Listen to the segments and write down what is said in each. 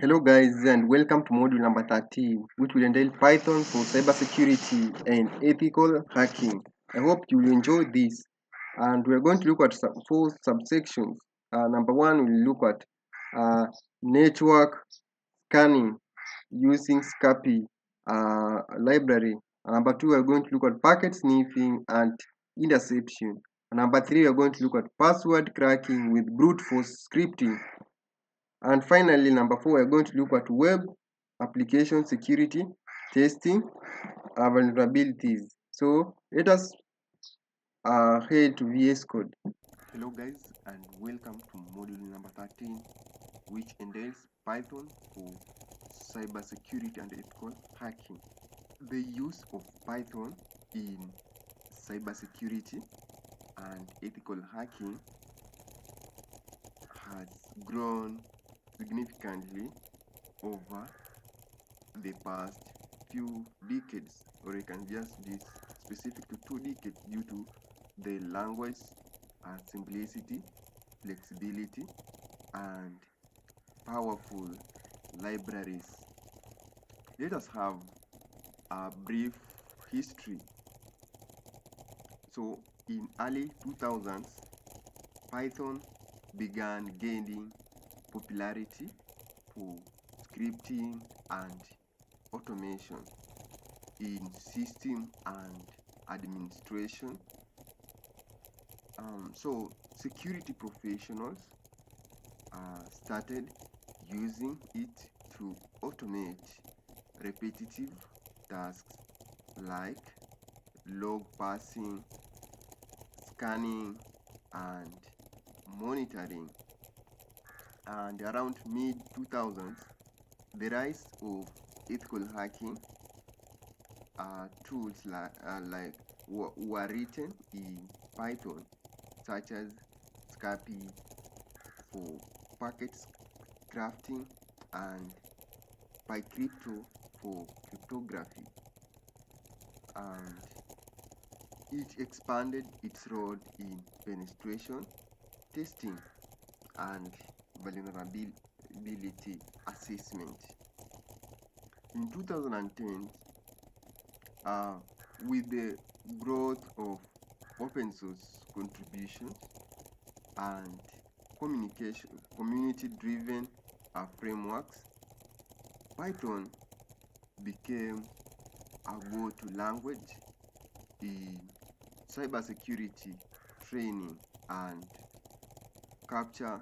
Hello guys and welcome to module number 13 which will entail Python for cybersecurity and ethical hacking. I hope you will enjoy this and we are going to look at four subsections. Number one, we'll look at network scanning using SCAPI library. Number two, we are going to look at packet sniffing and interception. Number three, we are going to look at password cracking with brute force scripting. And finally, number four, we're going to look at web application security testing vulnerabilities. So let us head to VS Code. Hello guys and welcome to module number 13 which entails Python for cybersecurity and ethical hacking. The use of Python in cybersecurity and ethical hacking has grown significantly over the past few decades, or I can just be specific to 2 decades due to the language simplicity, flexibility, and powerful libraries. Let us have a brief history. So in early 2000s, Python began gaining popularity for scripting and automation in system and administration. So security professionals started using it to automate repetitive tasks like log parsing, scanning, and monitoring. And around mid 2000s, the rise of ethical hacking tools were written in Python, such as SCAPI for packet crafting and PyCrypto for cryptography. And it expanded its role in penetration testing and vulnerability assessment. In 2010, with the growth of open source contributions and community-driven frameworks, Python became a go-to language in cybersecurity training and capture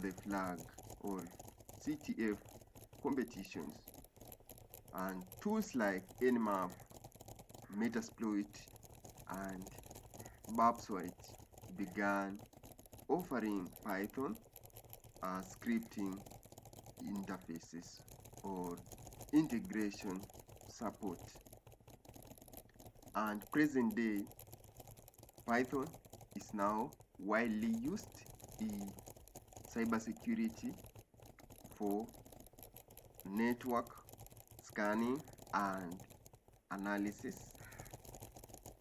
the flag or CTF competitions. And tools like Nmap, Metasploit, and Babswite began offering Python scripting interfaces or integration support. And present day, Python is now widely used in cybersecurity for network scanning and analysis,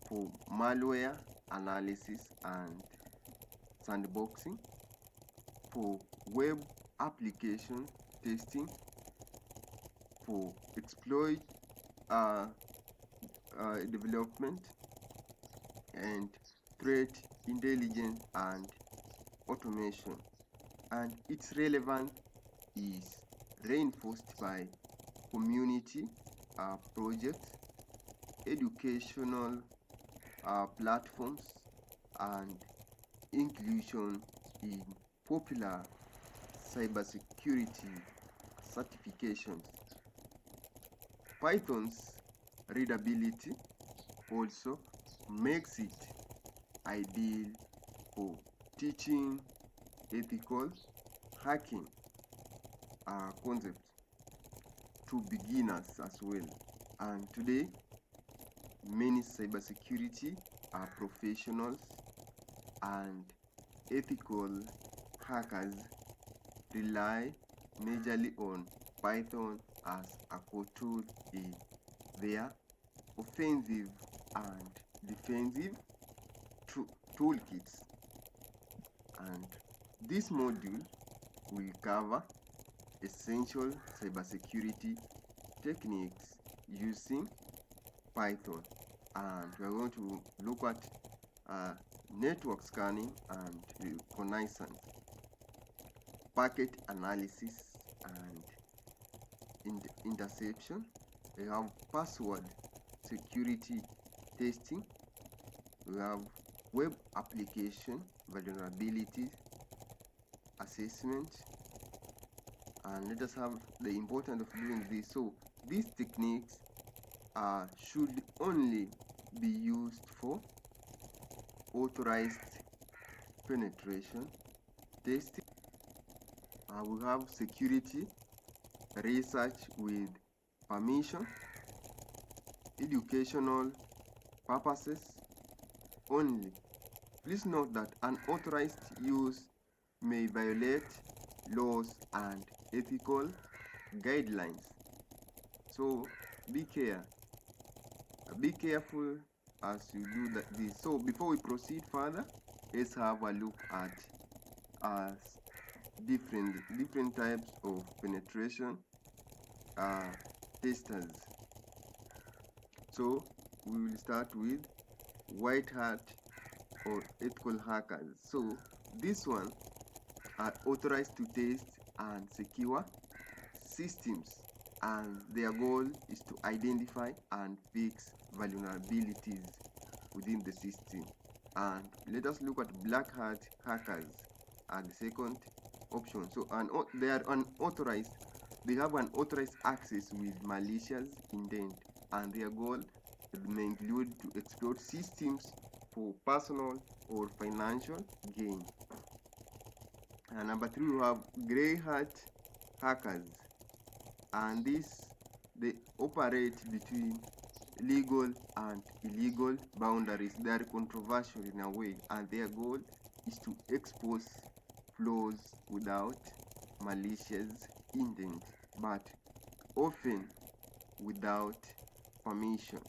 for malware analysis and sandboxing, for web application testing, for exploit development, and threat intelligence and automation. And its relevance is reinforced by community projects, educational platforms, and inclusion in popular cybersecurity certifications. Python's readability also makes it ideal for teaching ethical hacking concepts to beginners as well. And today, many cybersecurity professionals and ethical hackers rely majorly on Python as a core tool in their offensive and defensive toolkits. And this module will cover essential cybersecurity techniques using Python, and we are going to look at network scanning and reconnaissance, packet analysis and interception. We have password security testing. We have web application vulnerabilities assessment, and let us have the importance of doing this. So these techniques should only be used for authorized penetration testing. We have security research with permission, educational purposes only. Please note that unauthorized use may violate laws and ethical guidelines. So be careful as you do this. So before we proceed further, let's have a look at different types of penetration testers. So we will start with white hat or ethical hackers. So this one are authorized to test and secure systems, and their goal is to identify and fix vulnerabilities within the system. And let us look at black hat hackers as the second option. So they are unauthorized. They have unauthorized access with malicious intent, and their goal may include to exploit systems for personal or financial gain. And number 3, we have gray hat hackers, and they operate between legal and illegal boundaries. They are controversial in a way, and their goal is to expose flaws without malicious intent, but often without permission.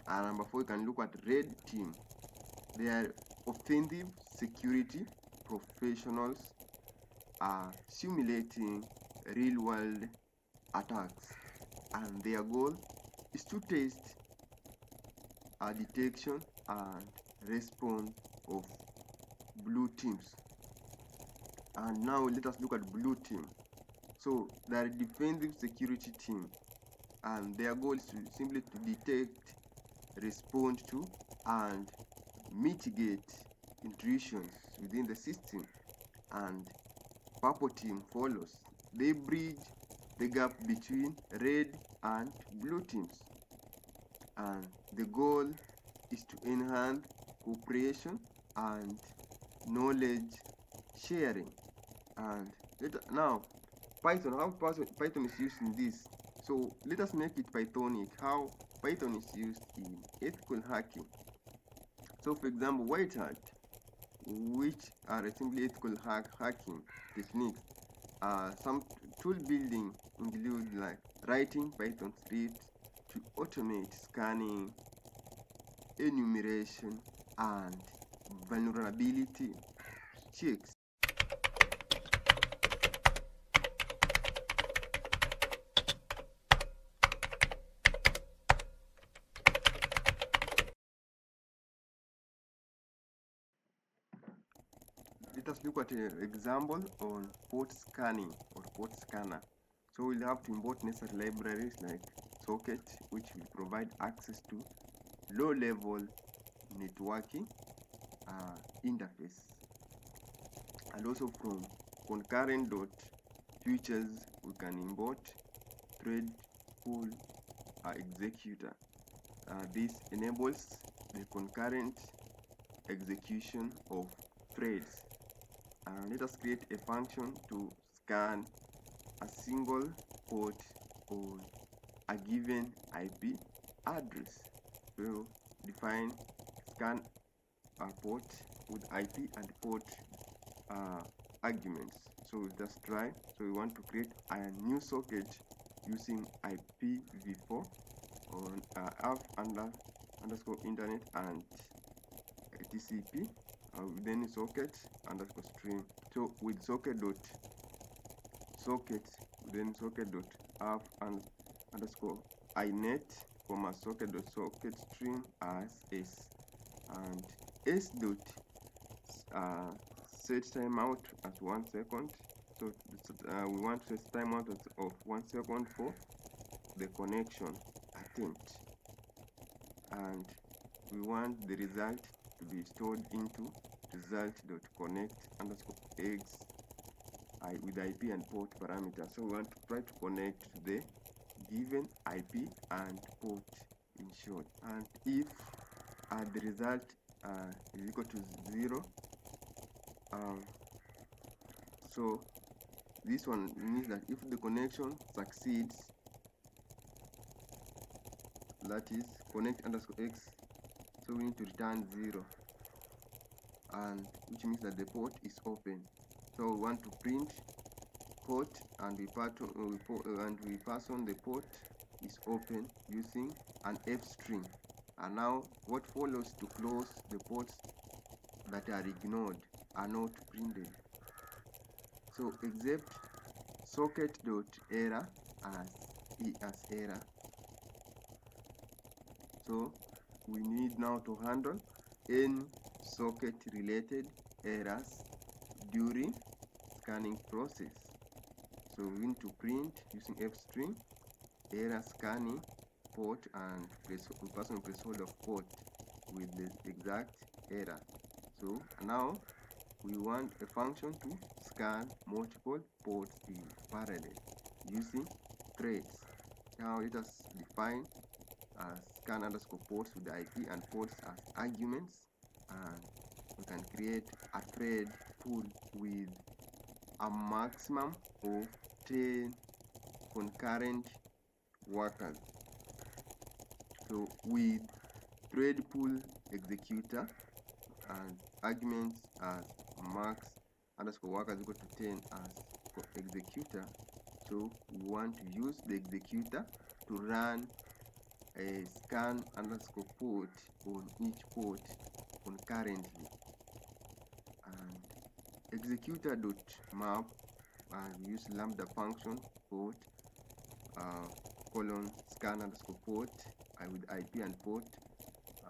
And number 4, you can look at red team. They are offensive security professionals simulating real-world attacks, and their goal is to test detection and response of blue teams. And now let us look at blue team. So they are a defensive security team, and their goal is simply to detect, respond to, and mitigate intrusions within the system. And purple team follows. They bridge the gap between red and blue teams, and the goal is to enhance cooperation and knowledge sharing. And now Python, how Python is used in this. So let us make it Pythonic, how Python is used in ethical hacking. So for example, white hat, which are simply ethical hacking techniques. Some tool building include like writing Python scripts to automate scanning, enumeration, and vulnerability checks. Let us look at an example on port scanning or port scanner. So we'll have to import necessary libraries like socket, which will provide access to low-level networking interface, and also from concurrent.futures we can import thread pool executor. This enables the concurrent execution of threads. Let us create a function to scan a single port on a given IP address. So define scan a port with IP and port arguments. So just try. So we want to create a new socket using IPv4 on underscore internet and TCP, then socket underscore stream. So with socket then socket.app and underscore inet, comma socket.socket stream as s, and s dot set timeout as 1 second. So we want to set timeout of 1 second for the connection attempt, and we want the result to be stored into result.connect underscore eggs with IP and port parameters. So we want to try to connect to the given IP and port in short. And if the result is equal to 0, so this one means that if the connection succeeds, that is connect underscore x, so we need to return 0, and which means that the port is open. So we want to print port, and we pass on the port is open using an f string. And now what follows to close the ports that are ignored are not printed. So except socket.error as error. So we need now to handle any socket related errors during scanning process. So we need to print using f string error scanning port, and we pass on placeholder of port with the exact error. So now we want a function to scan multiple ports in parallel using threads. Now let us define scan underscore ports with the IP and ports as arguments, and we can create a thread pool with a maximum of 10 concurrent workers. So with thread pool executor and arguments as max underscore workers equal to 10 as executor, so we want to use the executor to run a scan underscore port on each port concurrently, and executor.map, and use lambda function port colon scan underscore port with IP and port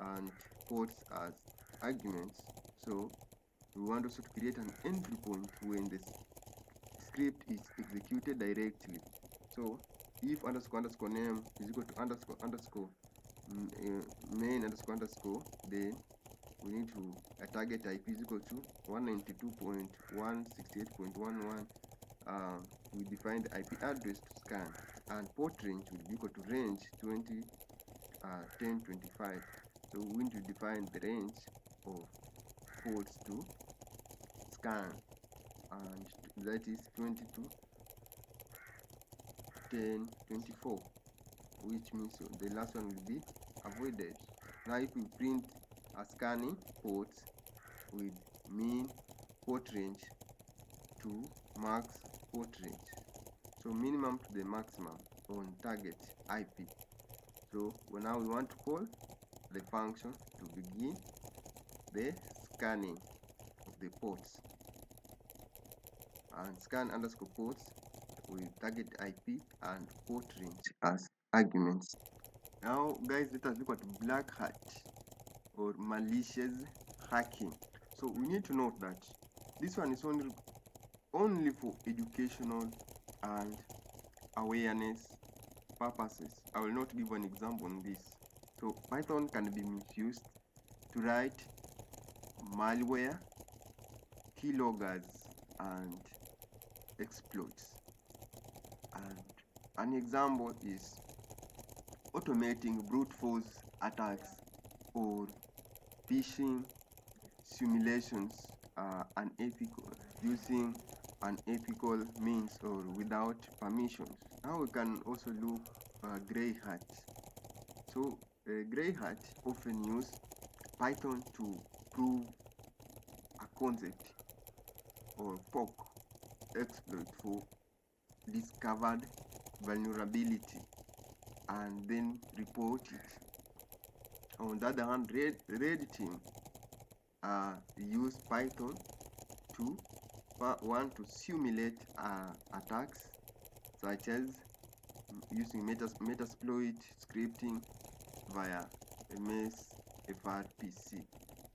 and ports as arguments. So we want also to create an entry point when the script is executed directly. So if underscore name is equal to underscore main underscore, then we need to target IP is equal to 192.168.11. We define the IP address to scan, and port range will be equal to range 1025. So we need to define the range of ports to scan, and that is 20 to 1024, which means the last one will be avoided. Now if we print a scanning ports with min port range to max port range, so minimum to the maximum on target IP. So now we want to call the function to begin the scanning of the ports, and scan underscore ports with target IP and port range as arguments. Now guys, let us look at black hat or malicious hacking. So we need to note that this one is only for educational and awareness purposes. I will not give an example on this. So Python can be misused to write malware, keyloggers, and exploits. And an example is automating brute force attacks or phishing simulations using unethical means or without permissions. Now we can also look gray hat. So gray hat often use Python to prove a concept or poke exploit for discovered vulnerability and then report it. On the other hand, red team use Python to want to simulate attacks such as using metasploit scripting via MS FRPC,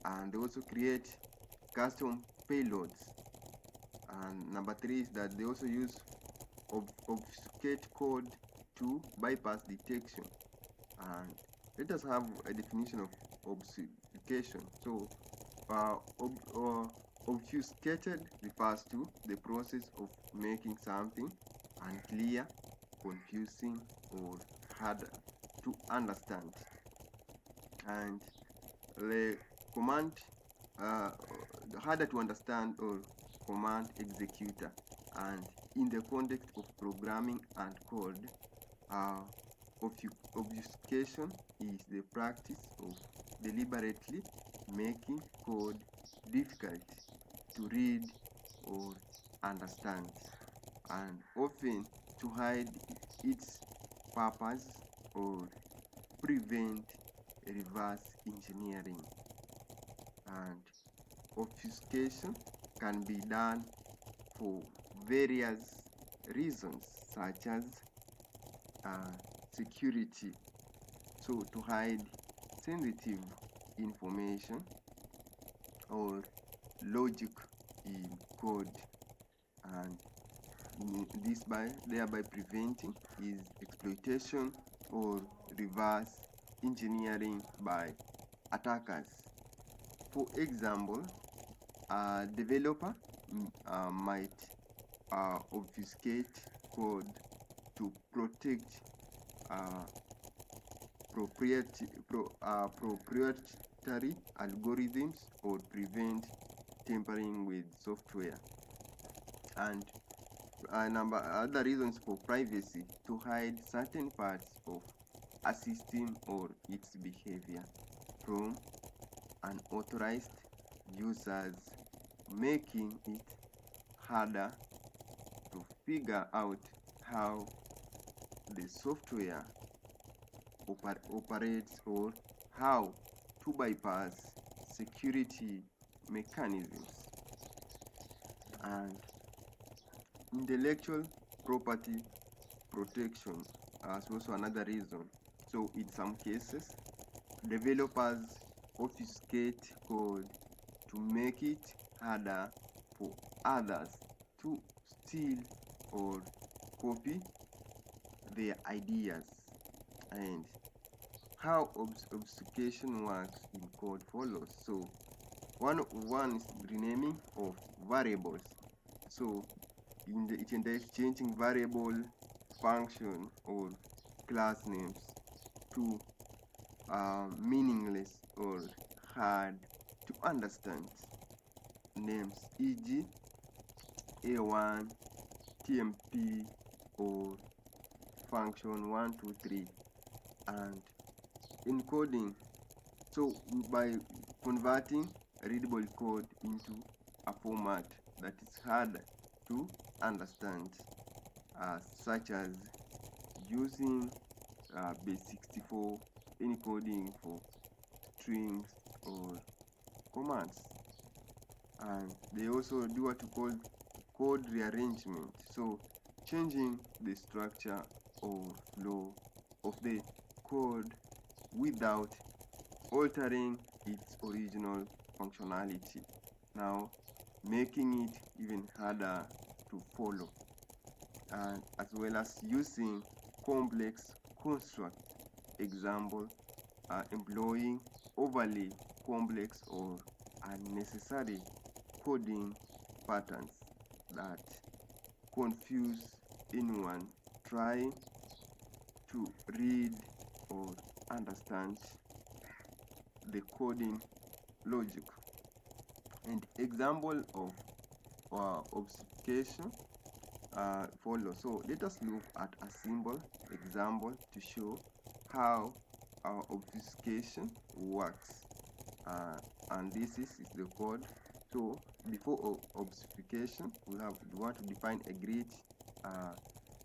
and they also create custom payloads. And number 3 is that they also use obfuscate code to bypass detection. And let us have a definition of obfuscation. So obfuscated refers to the process of making something unclear, confusing, or hard to understand. And the command harder to understand or command executor. And in the context of programming and code, obfuscation is the practice of deliberately making code difficult to read or understand, and often to hide its purpose or prevent reverse engineering. And obfuscation can be done for various reasons, such as security, so to hide sensitive information, or logic in code, and this thereby preventing is exploitation or reverse engineering by attackers. For example, a developer might obfuscate code to protect proprietary algorithms or prevent tampering with software. And other reasons for privacy, to hide certain parts of a system or its behavior from unauthorized users, making it harder to figure out how the software operates or how to bypass security mechanisms. And intellectual property protection is also another reason. So in some cases, developers obfuscate code to make it harder for others to steal or copy their ideas. And how obfuscation works in code follows. So one is renaming of variables. So it entails changing variable, function, or class names to meaningless or hard to understand names, e.g. A1, TMP, or function 123. And encoding, so by converting readable code into a format that is hard to understand, such as using base 64 encoding for strings or commands. And they also do what you call code rearrangement, so changing the structure or flow of the code without altering its original functionality, now making it even harder to follow. And as well as using complex construct, example, employing overly complex or unnecessary coding patterns that confuse anyone trying to read or understand the coding logic. And example of obfuscation follow. So let us look at a simple example to show how our obfuscation works. And this is the code. So before obfuscation, we want to define a greet,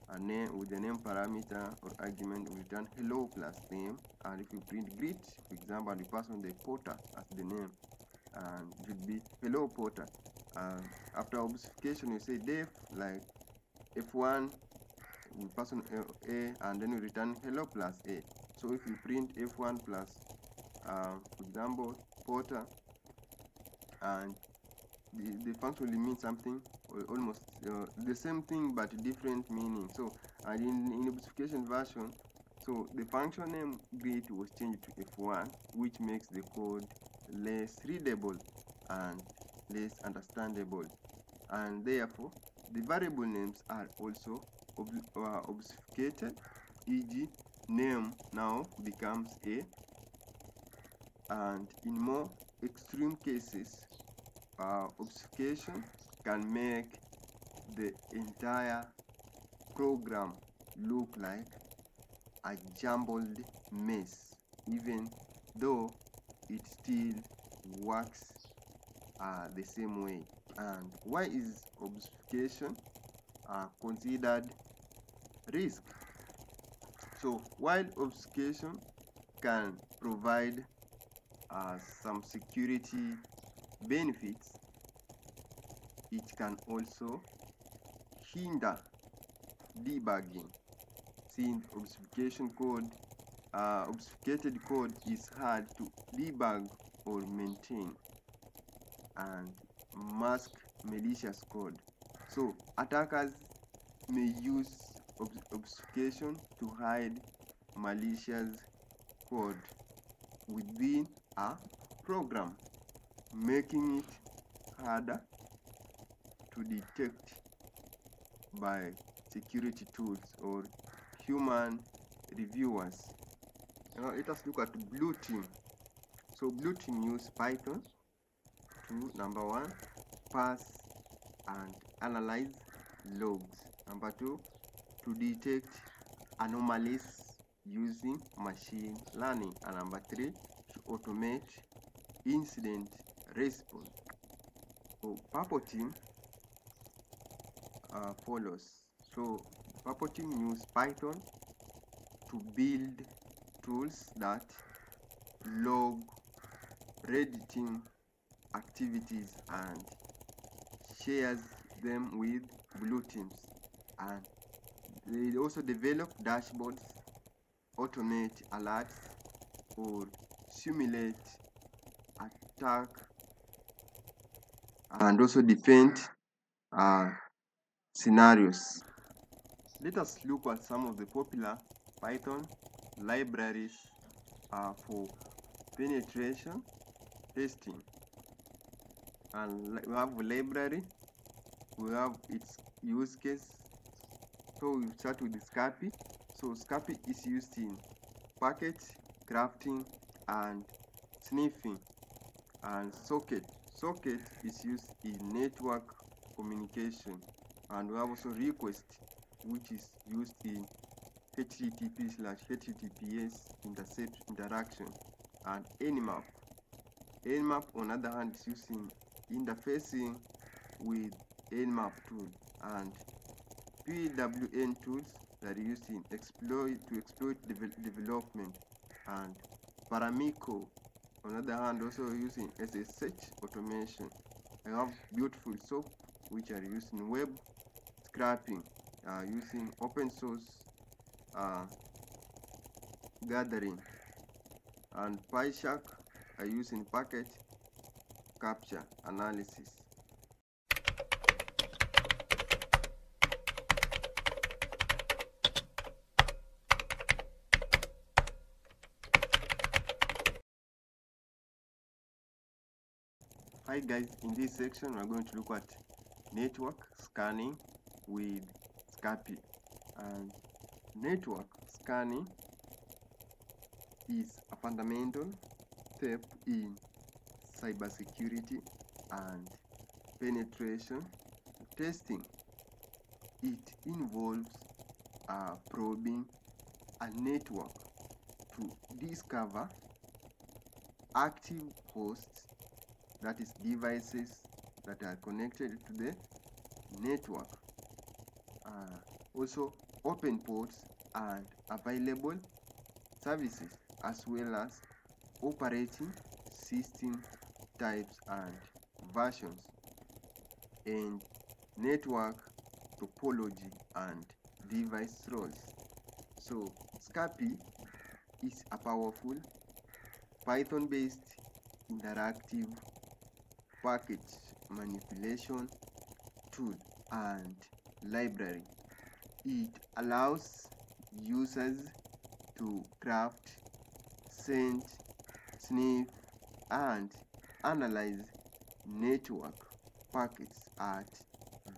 a name with the name parameter or argument. We return hello plus name, and if we print greet, for example, we pass on the Porter as the name, and it would be hello Porter. After obfuscation, you say def like f1 we pass on a and then we return hello plus a. So if we print f1 plus for example Porter, and the function will mean something almost the same thing but different meaning. So and in the specification version, so the function name greet was changed to f1, which makes the code less readable and less understandable, and therefore the variable names are also obfuscated, e.g. name now becomes a, and in more extreme cases obfuscation can make the entire program look like a jumbled mess, even though it still works the same way. And why is obfuscation considered risk? So while obfuscation can provide some security benefits, it can also hinder debugging, since obfuscated code is hard to debug or maintain and mask malicious code. So attackers may use obfuscation to hide malicious code within a program, making it harder to detect by security tools or human reviewers. Now let us look at blue team. So blue team use Python to, number one, parse and analyze logs. Number two, to detect anomalies using machine learning. And number three, to automate incident response. So purple team follows. So purple team use Python to build tools that log red team activities and shares them with blue teams, and they also develop dashboards, automate alerts, or simulate attack, and also defend scenarios. Let us look at some of the popular Python libraries for penetration testing. And we have a library, we have its use case. So we start with the Scapy. So Scapy is used in packet crafting and sniffing. And Socket is used in network communication. And we have also Request, which is used in HTTP/HTTPS intercept interaction. And Nmap on the other hand is used in interfacing with Nmap tool, and PWN tools that are used in exploit development, and Paramico on the other hand also using SSH automation. I have beautiful soap which are used in web scraping using open source gathering, and PyShark are used in packet capture analysis. Hi guys, in this section we're going to look at network scanning with Scapy. And network scanning is a fundamental step in cybersecurity and penetration testing. It involves probing a network to discover active hosts, that is devices that are connected to the network, also open ports and available services, as well as operating system types and versions, and network topology and device roles. So SCAPI is a powerful Python-based interactive package manipulation tool and library. It allows users to craft, send, sniff, and analyze network packets at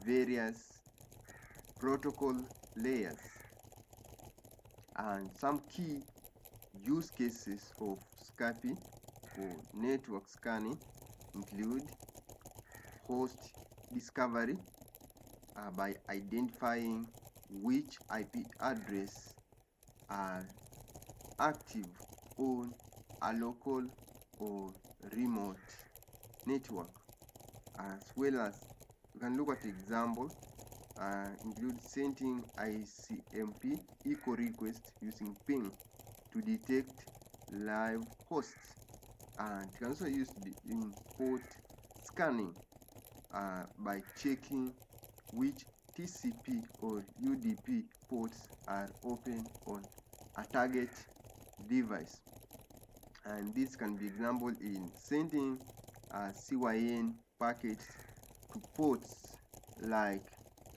various protocol layers. And some key use cases of SCAPI for network scanning include host discovery by identifying which IP address are active on a local or remote network, as well as you can look at example include sending ICMP echo request using ping to detect live hosts, and it can also use in port scanning by checking which TCP or UDP ports are open on a target device. And this can be example in sending CYN packets to ports like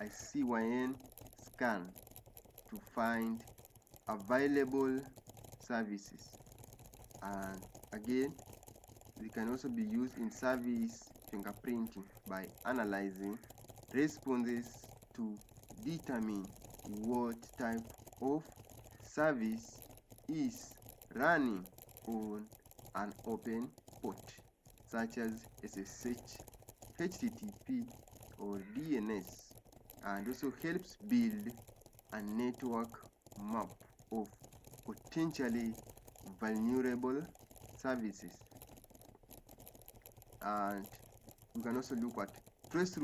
a CYN scan to find available services. And again, they can also be used in service fingerprinting by analyzing responses to determine what type of service is running on an open port, such as SSH, HTTP, or DNS, and also helps build a network map of potentially vulnerable services. And you can also look at trace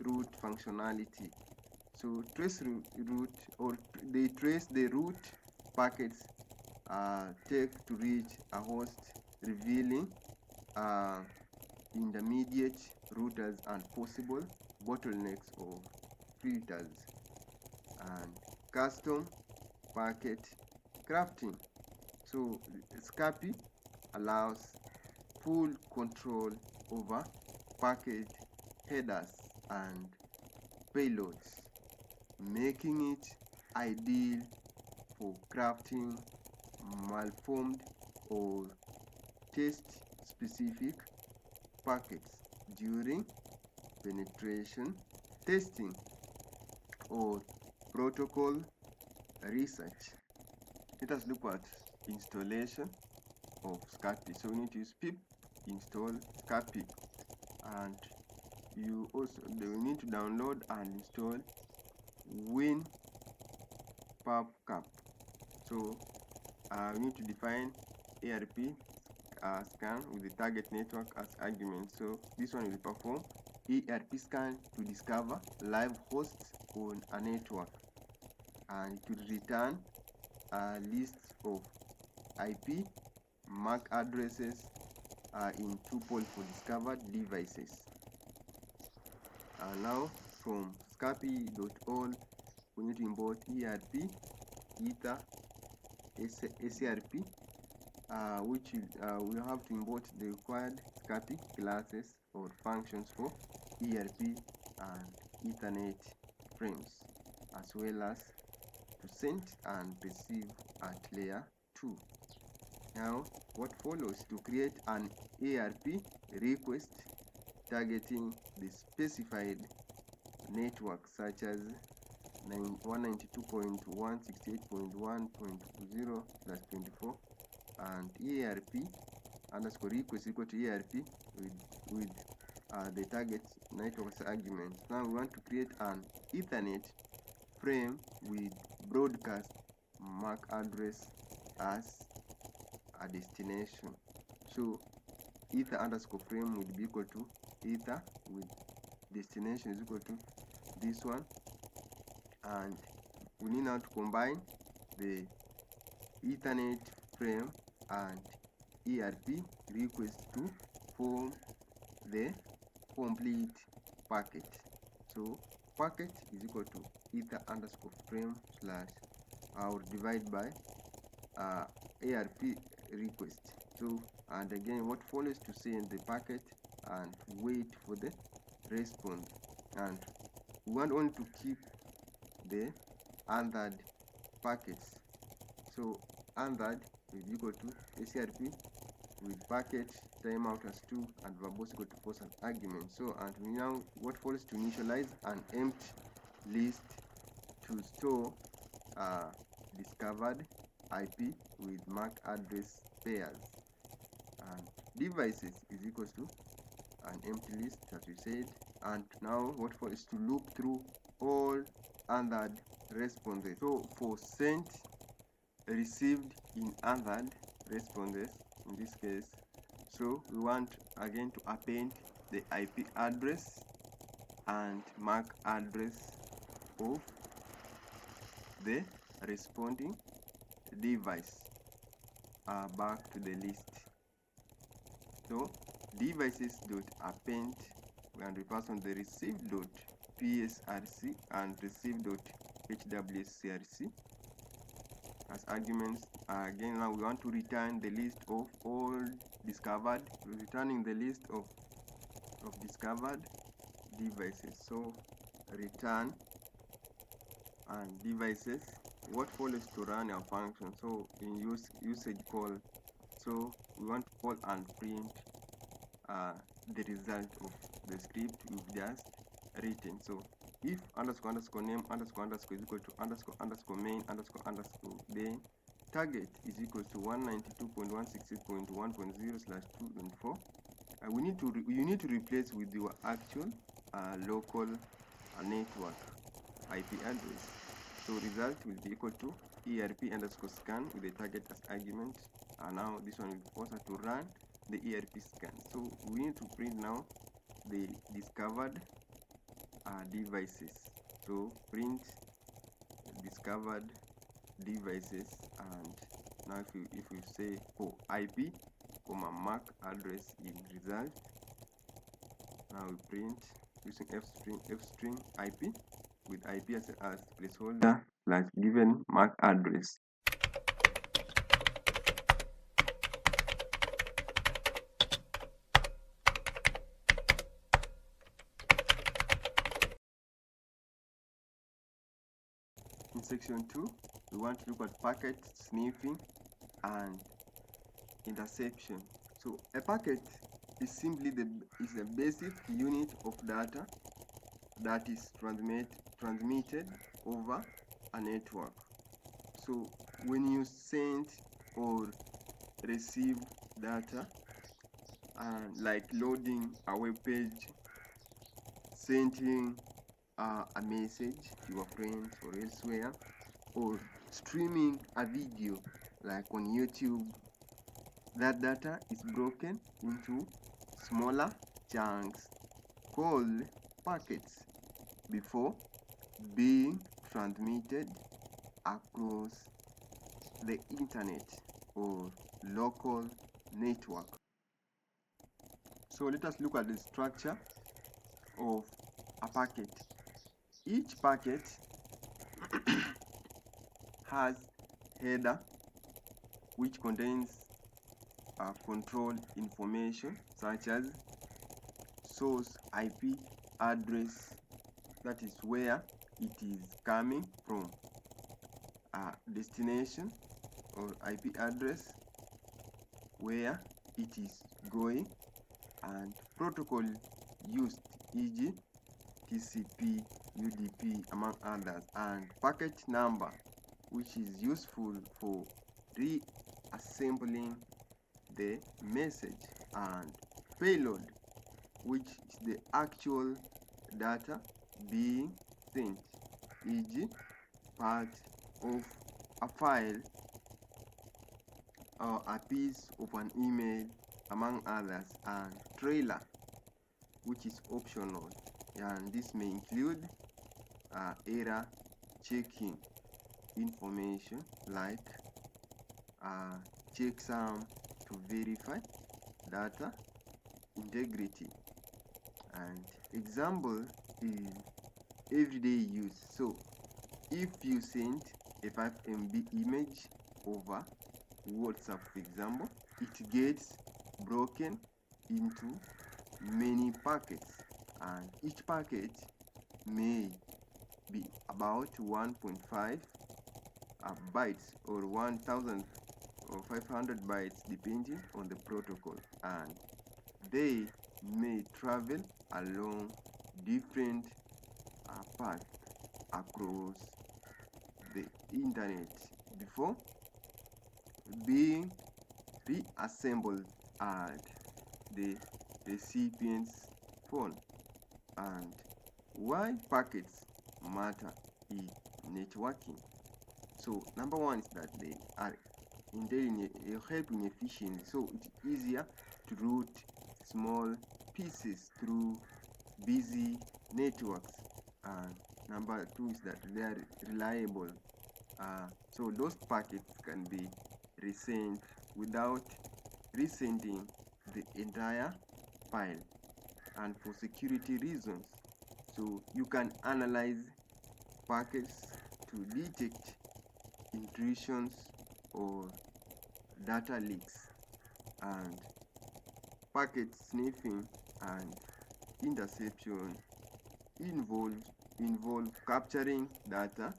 route functionality. So trace route, or they trace the route packets take to reach a host, revealing intermediate routers and possible bottlenecks or filters. And custom packet crafting. So SCAPI allows full control over packet headers and payloads, making it ideal for crafting malformed or test-specific packets during penetration testing or protocol research. Let us look at installation of SCAPI. So we need to use pip install SCAPI, and you need to download and install WinPubCap. So we need to define ARP scan with the target network as argument. So this one will perform ARP scan to discover live hosts on a network, and it will return a list of IP MAC addresses in tuple for discovered devices. Now from scapi.all we need to import ERP, ether, SRP, which we have to import the required SCAPI classes or functions for ERP and Ethernet frames, as well as to send and receive at layer 2. Now what follows to create an ARP request targeting the specified network, such as 192.168.1.0/24 and ARP underscore request equal to ARP with the target network argument. Now we want to create an Ethernet frame with broadcast MAC address as a destination. So ether underscore frame would be equal to ether with destination is equal to this one, and we need now to combine the Ethernet frame and ERP request to form the complete packet. So packet is equal to ether underscore frame slash or divide by ARP request. So, and again, what follows to send the packet and wait for the response. And we want only to keep the answered packets. So answered is equal to SRP with packet timeout as 2 and verbose equal to false and argument. So, and we now what follows to initialize an empty list to store discovered IP with MAC address pairs, and devices is equals to an empty list as we said. And now what for is to loop through all answered responses. So for sent, received in answered responses in this case, so we want again to append the IP address and MAC address of the responding device back to the list. So devices dot append, and we pass on the received dot PSRC and received dot HWSCRC as arguments. Again, now we want to return the list of all discovered. We're returning the list of discovered devices. So return and devices. What follows to run our function? So in usage call, so we want to call and print the result of the script we've just written. So if underscore underscore name underscore underscore is equal to underscore underscore main underscore underscore, then target is equal to 192.168.1.0/2.4. You need to replace with your actual local network IP address. So result will be equal to ERP underscore scan with the target as argument. And now this one will force us to run the ERP scan. So we need to print now the discovered devices. So print discovered devices, and now if we say for IP comma MAC address in result, now we print using fstring IP with IP as placeholder plus given MAC address. In section 2, we want to look at packet sniffing and interception. So a packet is simply the basic unit of data that is transmitted over a network. So when you send or receive data, like loading a web page, sending a message to your friends or elsewhere, or streaming a video like on YouTube, that data is broken into smaller chunks called packets before being transmitted across the internet or local network. So let us look at the structure of a packet. Each packet has header which contains control information such as source IP address, that is where it is coming from, destination or IP address where it is going, and protocol used, e.g. TCP, UDP, among others, and packet number, which is useful for reassembling the message, and payload, which is the actual data being sent, e.g. part of a file or a piece of an email, among others, and trailer, which is optional, and this may include error checking information like checksum to verify data integrity. And example is everyday use. So if you send a 5 MB image over WhatsApp, for example, it gets broken into many packets, and each packet may be about 1.5 bytes or 1,500 bytes depending on the protocol, and they may travel along different paths across the internet before being reassembled at the recipient's phone. And why packets matter in networking. So number one is that they are helping efficiency. So it's easier to route small pieces through busy networks. And number two is that they are reliable. So those packets can be resent without resending the entire file. And for security reasons, so you can analyze packets to detect intrusions or data leaks. And packet sniffing and interception involve capturing data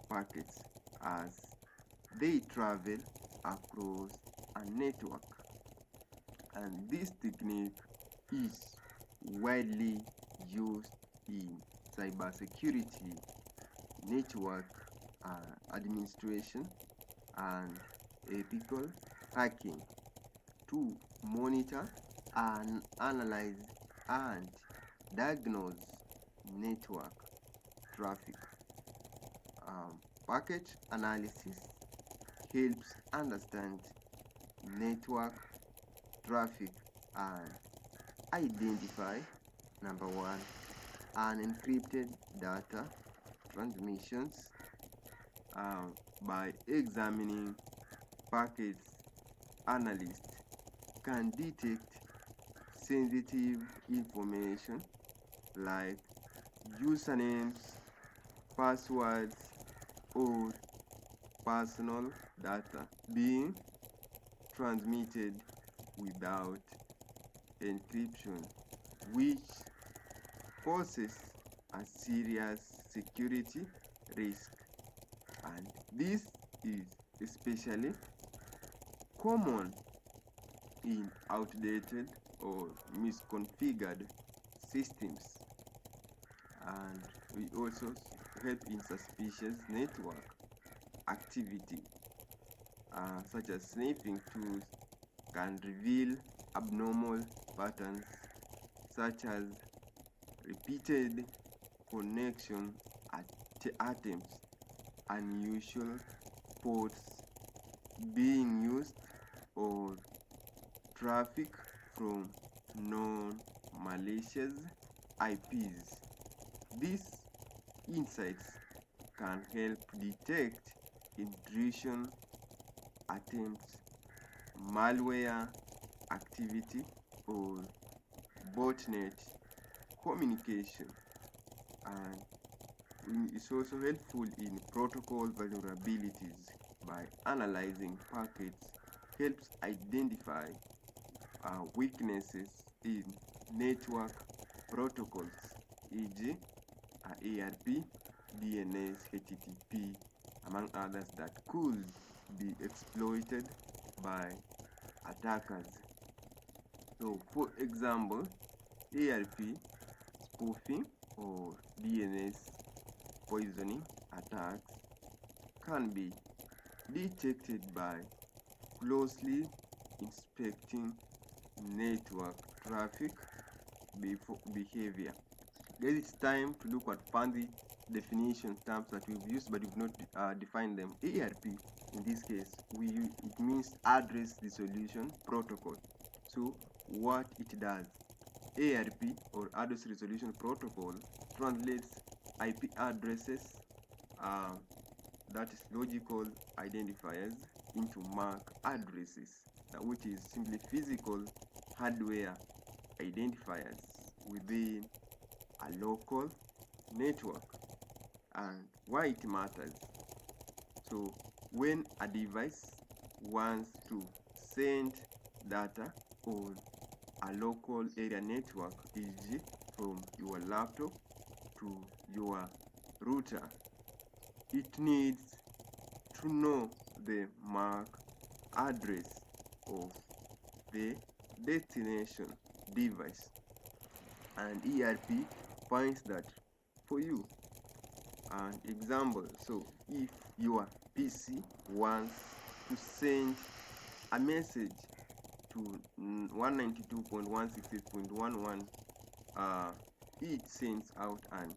packets as they travel across a network, and this technique is widely used in cybersecurity, network administration, and ethical hacking to monitor and analyze and diagnose network traffic. Packet analysis helps understand network traffic and identify number one, unencrypted data transmissions by examining packets. Analysts can detect sensitive information like usernames, passwords, or personal data being transmitted without encryption, which poses a serious security risk. And this is especially common in outdated or misconfigured systems. And we also help in suspicious network activity, such as sniffing tools can reveal abnormal patterns such as repeated connection attempts, unusual ports being used, or traffic from non-malicious IPs. These insights can help detect intrusion attempts, malware activity, or botnet communication. And it's also helpful in protocol vulnerabilities. By analyzing packets, helps identify weaknesses in network protocols, e.g. ARP, DNS, HTTP, among others, that could be exploited by attackers. So for example, ARP spoofing or DNS poisoning attacks can be detected by closely inspecting network traffic behavior. Guys, it's time to look at fancy definition terms that we've used but we've not defined them. ARP, in this case, it means address resolution protocol. So what it does, ARP or address resolution protocol translates IP addresses, that is logical identifiers, into MAC addresses, which is simply physical hardware identifiers within a local network. and why it matters. So when a device wants to send data on a local area network, e.g. from your laptop to your router, it needs to know the MAC address of the destination device, and ERP finds that for you. An example, so if your PC wants to send a message to 192.168.11, it sends out an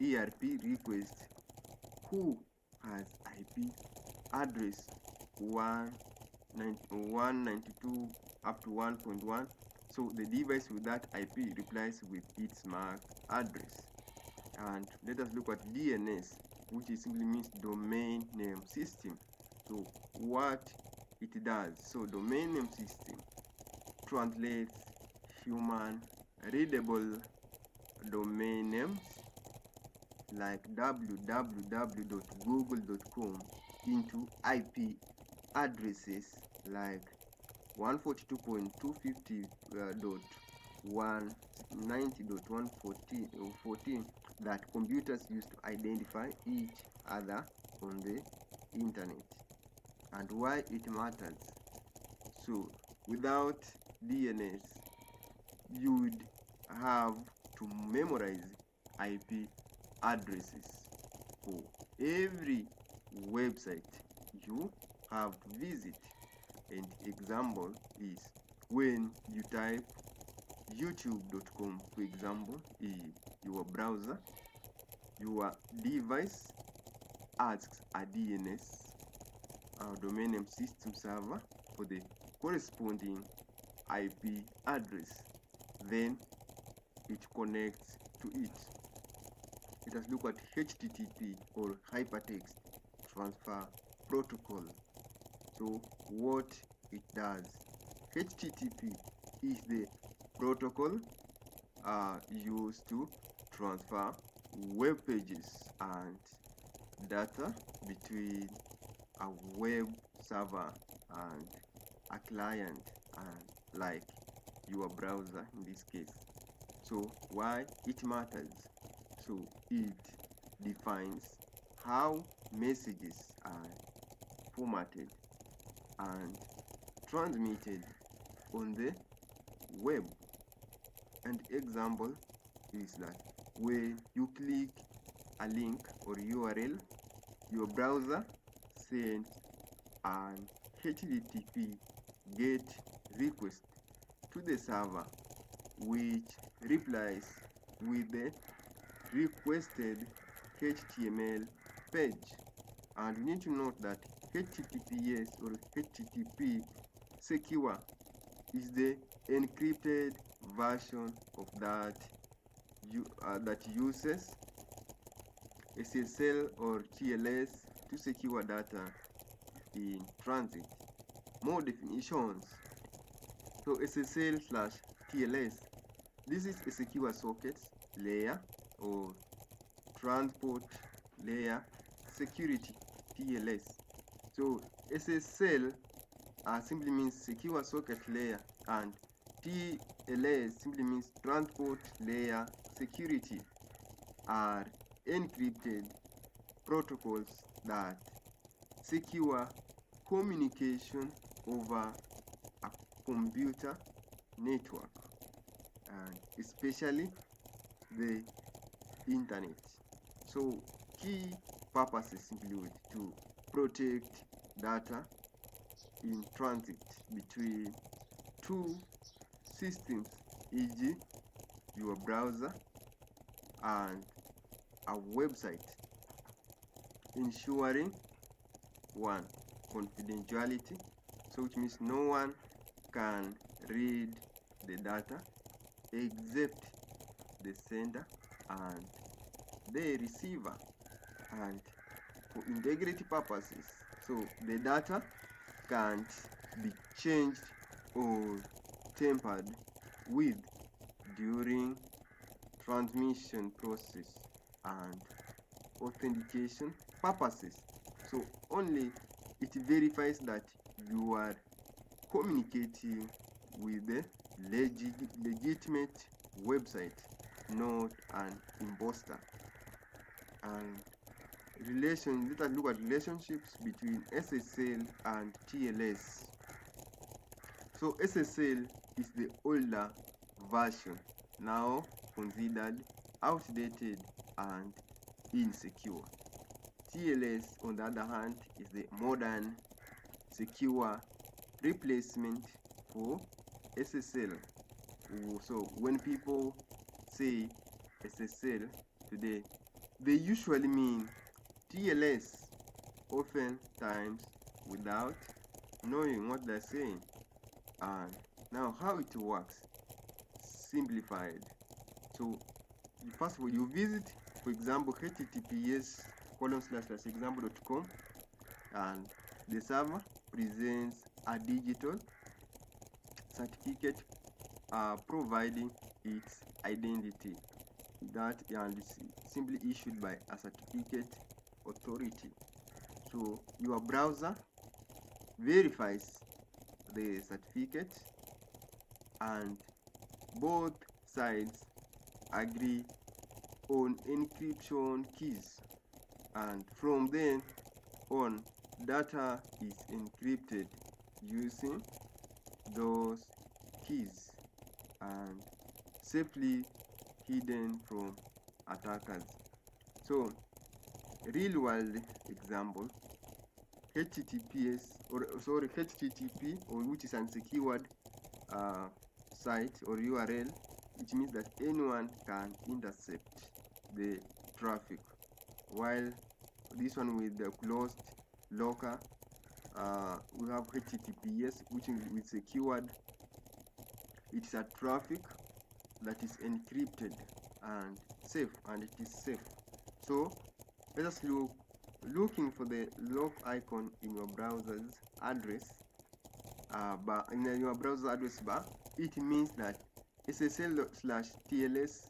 ERP request who has IP address 192 up to 1.1. So the device with that IP replies with its MAC address. And let us look at DNS, which simply means domain name system. So what it does, so domain name system translates human readable domain names like www.google.com into IP addresses like 142.250.190.114 that computers use to identify each other on the internet. And why it matters. So without DNS, you would have to memorize IP addresses for every website you have to visit. An example is when you type youtube.com, for example, in your browser, your device asks a DNS, domain name system server, for the corresponding IP address. Then it connects to it. Let us look at HTTP, or Hypertext Transfer Protocol. So what it does, HTTP is the protocol used to transfer web pages and data between a web server and a client, and like your browser in this case. So why it matters? So it defines how messages are formatted and transmitted on the web. An example is that when you click a link or URL, your browser sends an HTTP GET request to the server, which replies with the requested HTML page. And you need to note that HTTPS, or HTTP secure, is the encrypted version of that uses SSL or TLS to secure data in transit. More definitions. So SSL/TLS, this is a secure socket layer or transport layer security, TLS. So SSL simply means secure socket layer, and TLS simply means transport layer security, are encrypted protocols that secure communication over a computer network, and especially the internet. So key purposes simply to protect data in transit between two systems, e.g. your browser and a website, ensuring one, confidentiality, so which means no one can read the data except the sender and the receiver, and for integrity purposes, so the data can't be changed or tampered with during transmission process, and authentication purposes. So only it verifies that you are communicating with the legitimate website, not an imposter. And let us look at relationships between SSL and TLS. So SSL is the older version, now considered outdated and insecure. TLS, on the other hand, is the modern, secure replacement for SSL. So when people say SSL today, they usually mean TLS, oftentimes without knowing what they're saying. And now how it works, simplified. So first of all, you visit, for example, https://example.com, and the server presents a digital certificate providing its identity, that and is simply issued by a certificate authority. So your browser verifies the certificate and both sides agree on encryption keys, and from then on data is encrypted using those keys and safely hidden from attackers. So real world example, HTTP, or which is unsecured site or URL, which means that anyone can intercept the traffic, while this one with the closed locker, we have HTTPS, which is with secured. It's a traffic that is encrypted and safe, and it is safe. So let us looking for the lock icon in your browser's address bar. In your browser address bar, it means that SSL/TLS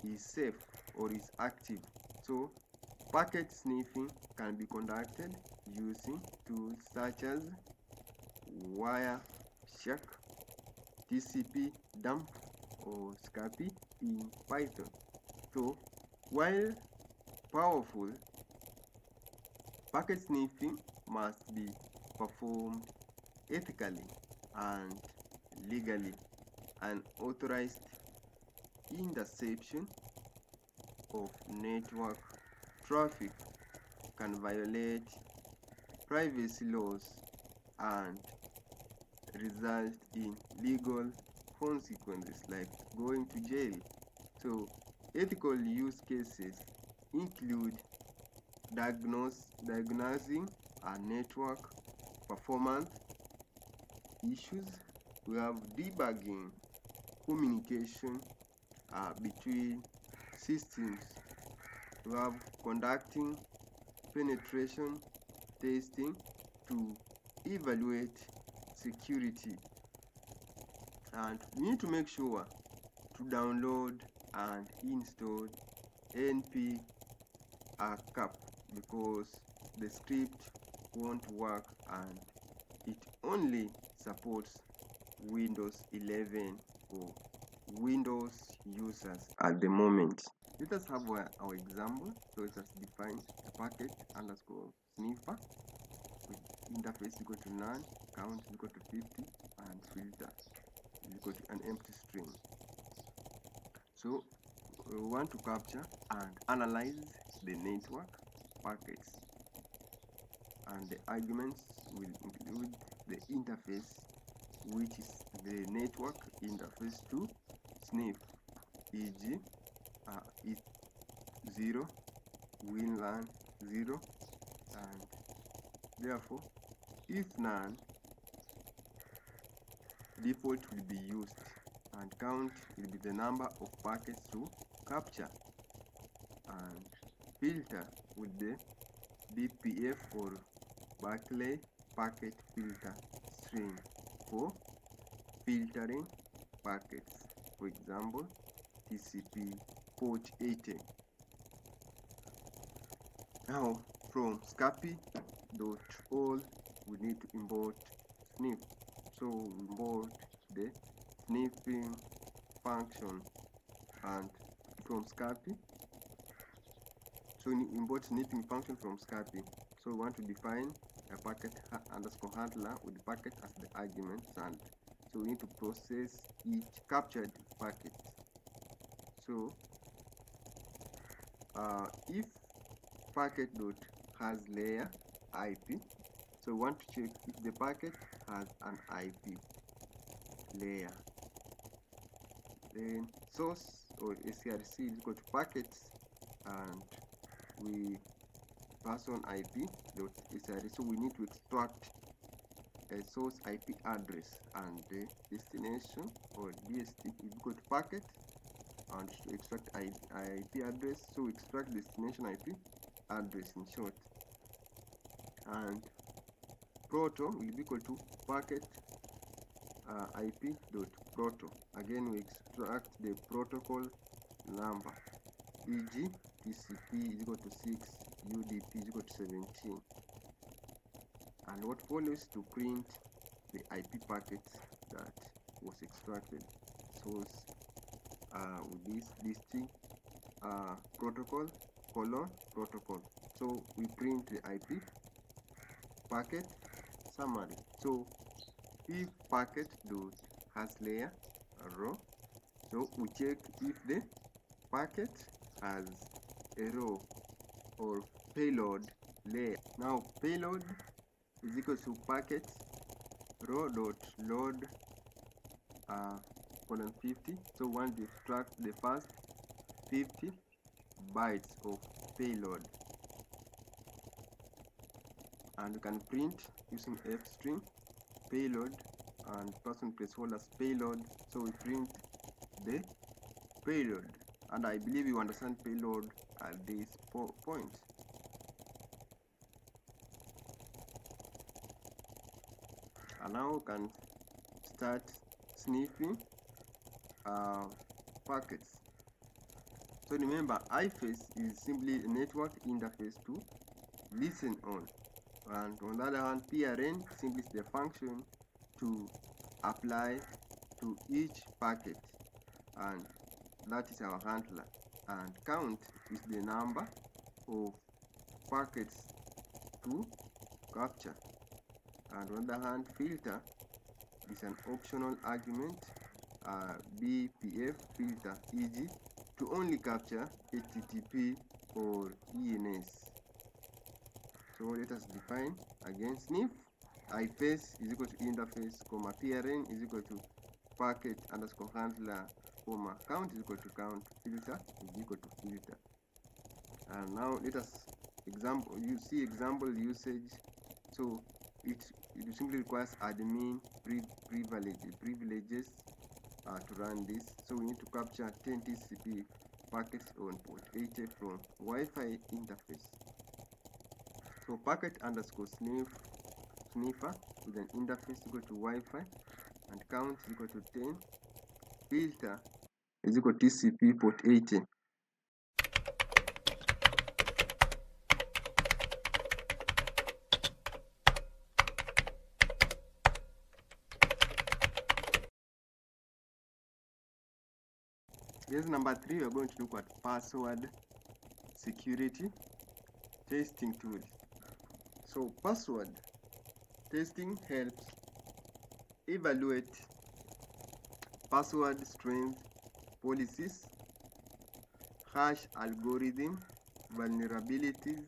is safe or is active. So packet sniffing can be conducted using tools such as Wireshark, TCP dump, or Scapy in Python. So while powerful, packet sniffing must be performed ethically and legally. An authorized interception of network traffic can violate privacy laws and result in legal consequences like going to jail. So ethical use cases include diagnosing a network performance issues. We have debugging communication between systems. We have conducting penetration testing to evaluate security, and we need to make sure to download and install npcap, because the script won't work and it only supports Windows 11 or Windows users at the moment. Let us have our example. So it has defined a packet underscore sniffer with interface equal to none, count equal to 50, and filter equal to an empty string. So we want to capture and analyze the network packets, and the arguments will include the interface, which is the network interface to sniff, e.g. is 0, WinLAN 0, and therefore if none, default will be used, and count will be the number of packets to capture, and filter with the BPF or Berkeley packet filter string for filtering packets, for example TCP port 80. Now from scapy.all we need to import sniff. So we import the sniffing function, and from scapy, so we import sniffing function from scapy. So we want to define a packet underscore handler with the packet as the arguments, and so we need to process each captured packet. So if packet dot has layer IP, so we want to check if the packet has an IP layer. Then source or SCRC is equal to packets, and we pass on IP dot SCRC. So we need to extract a source IP address, and the destination or DST is equal to packet, and to extract IP address, so we extract destination IP address in short, and proto will be equal to packet IP dot proto. Again, we extract the protocol number, e.g. TCP is equal to 6, UDP is equal to 17, and what follows to print the IP packets that was extracted. So with this listing protocol colon protocol, so we print the IP packet summary. So if packet dot has layer row, so we check if the packet has a row or payload layer. Now payload is equal to packet row dot load colon 50. So we want to extract the first 50 bytes of payload, and we can print using fstring payload and person placeholders payload. So we print the payload, and I believe you understand payload at this point. And now we can start sniffing packets. So remember, iFace is simply a network interface to listen on, and on the other hand, PRN simply is the function to apply to each packet, and that is our handler. And count is the number of packets to capture, and on the other hand, filter is an optional argument, BPF filter, e.g. to only capture HTTP or ENS. So let us define again sniff. iFace is equal to interface, comma PRN is equal to packet underscore handler, comma count is equal to count, filter is equal to filter. And now let us see example usage. So it simply requires admin privileges to run this. So we need to capture 10 TCP packets on port 80 from Wi-Fi interface. So packet underscore sniffer with an interface equal to Wi-Fi, and count is equal to 10, filter is equal to TCP port 80. Here's number 3. We are going to look at password security testing tools. So password testing helps evaluate password strength, policies, hash algorithm, vulnerabilities,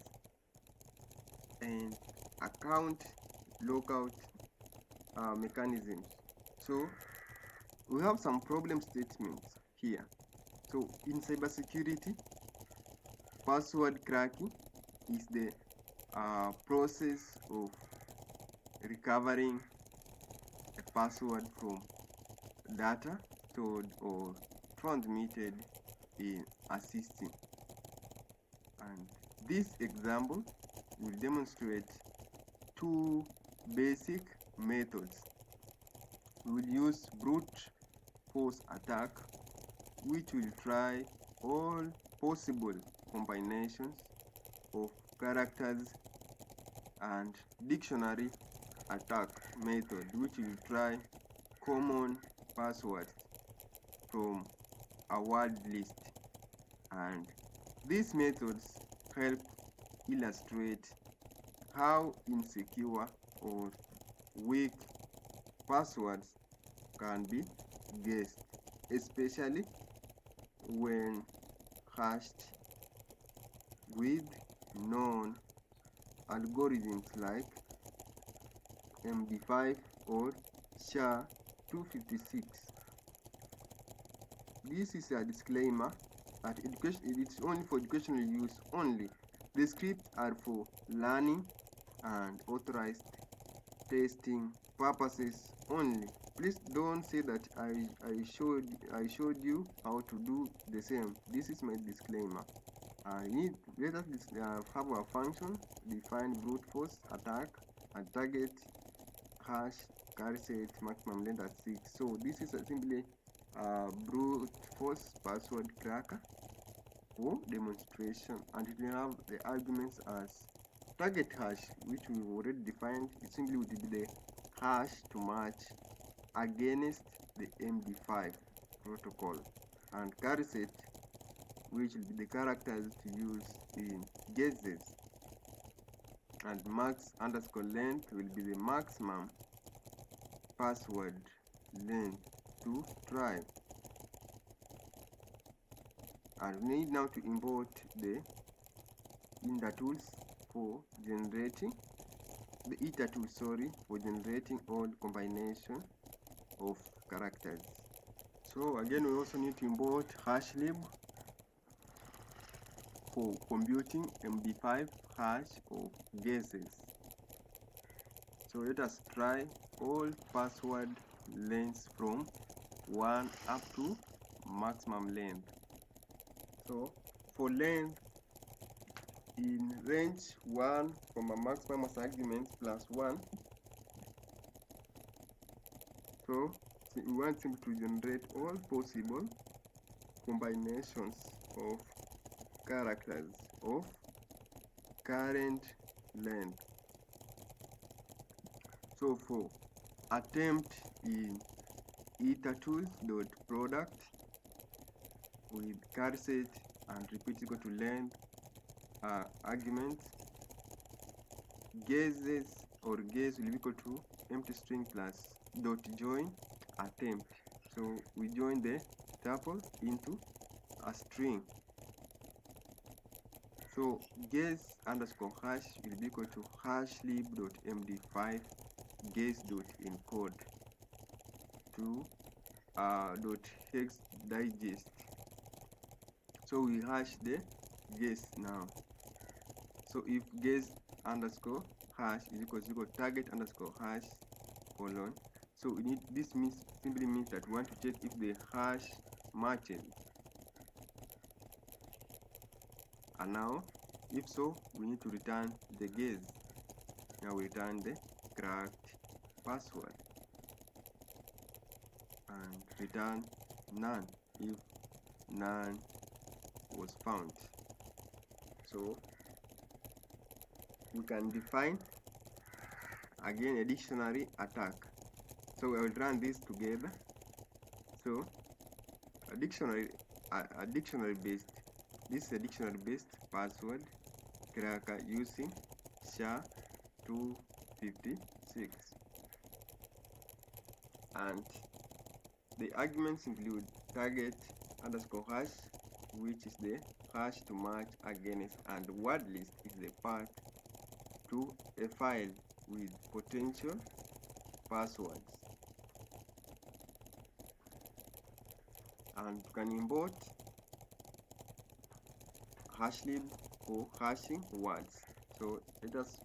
and account lockout mechanisms. So we have some problem statements here. So in cybersecurity, password cracking is the process of recovering a password from data stored or transmitted in a system. And this example will demonstrate two basic methods. We will use brute force attack, which will try all possible combinations of characters and dictionary attack method, which will try common passwords from a word list. And these methods help illustrate how insecure or weak passwords can be guessed, especially when hashed with known algorithms like MD5 or SHA-256. This is a disclaimer that it's only for educational use only. The scripts are for learning and authorized testing purposes only. Please don't say that I showed you how to do the same. This is my disclaimer. Let us have a function define brute force attack and target hash carry set maximum length at 6. So this is simply a brute force password cracker for demonstration, and it will have the arguments as target hash, which we already defined. It simply would be the hash to match against the MD5 protocol, and carry set, which will be the characters to use in guesses, and max underscore length will be the maximum password length to try. And we need now to import the inter tools for generating the iter tool, for generating all combination of characters. So again, we also need to import hashlib for computing MD5 hash of guesses. So let us try all password lengths from 1 up to maximum length. So for length in range 1 from a maximum as arguments plus 1. So we want him to generate all possible combinations of characters of current length. So for attempt in itertools.product with carry set and repeat equal to length arguments, guesses or guess will be equal to empty string plus dot join attempt. So we join the tuple into a string. So guess underscore hash will be equal to hashlib.md5 guess.encode to .hex digest. So we hash the guess now. So if guess underscore hash is equal to target underscore hash colon. So we need this simply means that we want to check if the hash matches. And now, if so, we need to return the guess. Now we return the cracked password and return none if none was found. So we can define again a dictionary attack. So I will run this together. So a dictionary based, this is a dictionary based password cracker using SHA-256, and the arguments include target underscore hash, which is the hash to match against, and word list is the path to a file with potential passwords. And you can import hashlib for hashing words. So let us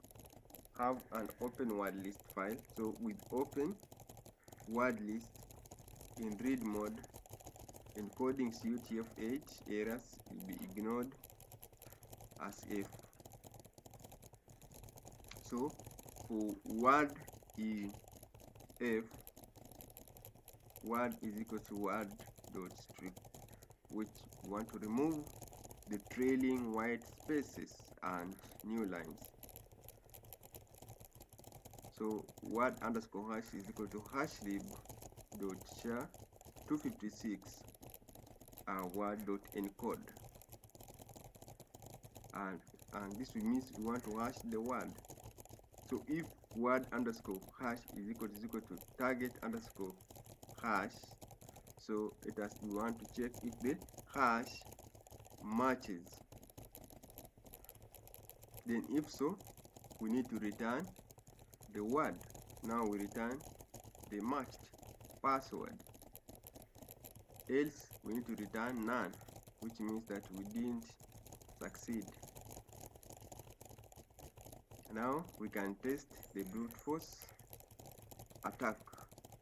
have an open word list file. So with open word list in read mode, encoding CUTF-8 errors will be ignored as F. So for word in F, word is equal to word dot strip, which we want to remove the trailing white spaces and new lines. So word underscore hash is equal to hashlib dot share 256 word dot encode, and this means we want to hash the word. So if word underscore hash is equal to target underscore hash, so we want to check if the hash matches. Then if so, we need to return the word. Now we return the matched password. Else we need to return none, which means that we didn't succeed. Now we can test the brute force attack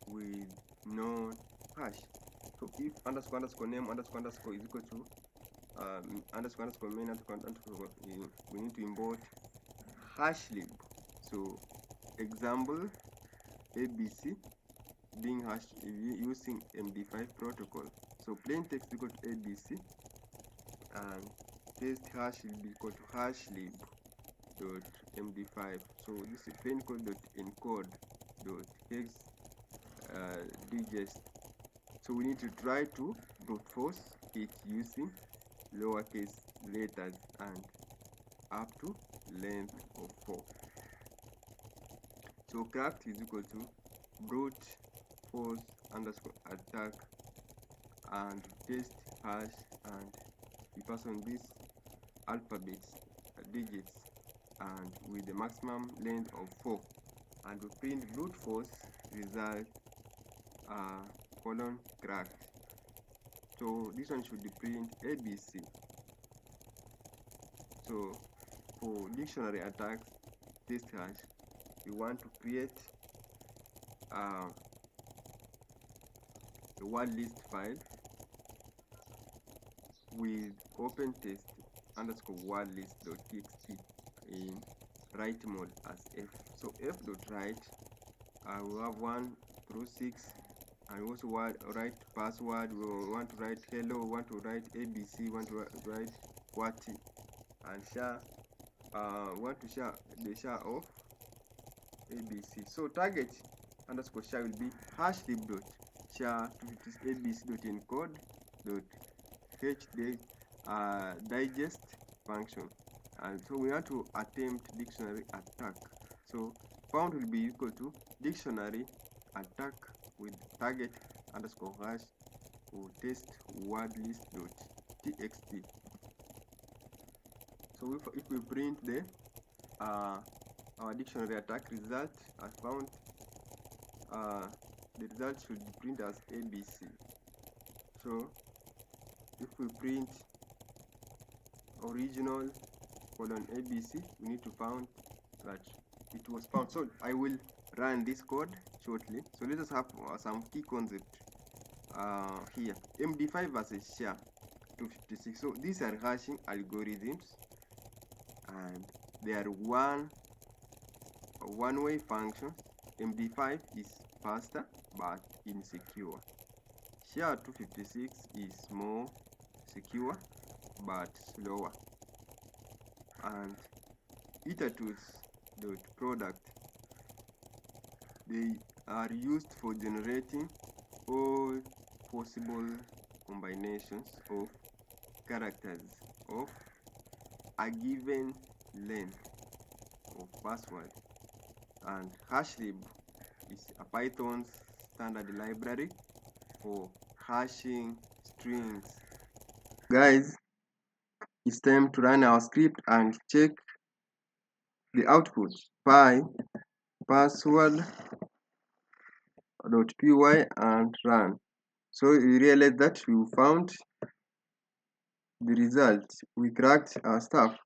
with no hash. So if underscore name underscore is equal to underscore main underscore, we need to import hashlib. So example ABC being hash using MD5 protocol. So plain text equal to ABC and paste hash will be equal to hashlib dot MD5. So this is plain code dot encode dot hex digest. So we need to try to brute force it using lowercase letters and up to length of 4. So craft is equal to brute force underscore attack and paste hash, and we pass on these alphabets digits and with the maximum length of 4, and we print brute force result colon cracked. So this one should print ABC. So for dictionary attacks test hash, we want to create a word list file with open test underscore word list dot txt in write mode as f. So f dot write, we have 1 through 6, and also write password. We want to write hello, we want to write ABC, want to write what, and share. Want to share the share of ABC. So target underscore share will be hashlib dot share 256 ABC dot encode dot hd digest function. And so we want to attempt dictionary attack. So found will be equal to dictionary attack with target underscore hash or test word list dot txt. So if we print the our dictionary attack result as found, the result should be printed as ABC. So if we print original colon ABC, we need to find that it was found. So I will run this code shortly. So let us have some key concepts here. MD5 versus share 256. So these are hashing algorithms, and they are one-way functions. MD5 is faster but insecure. Share 256 is more secure but slower. And iterator.product, they are used for generating all possible combinations of characters of a given length of password. And hashlib is a Python's standard library for hashing strings. Guys, it's time to run our script and check the output. Password.py and run. So we realize that we found the result. We cracked our stuff.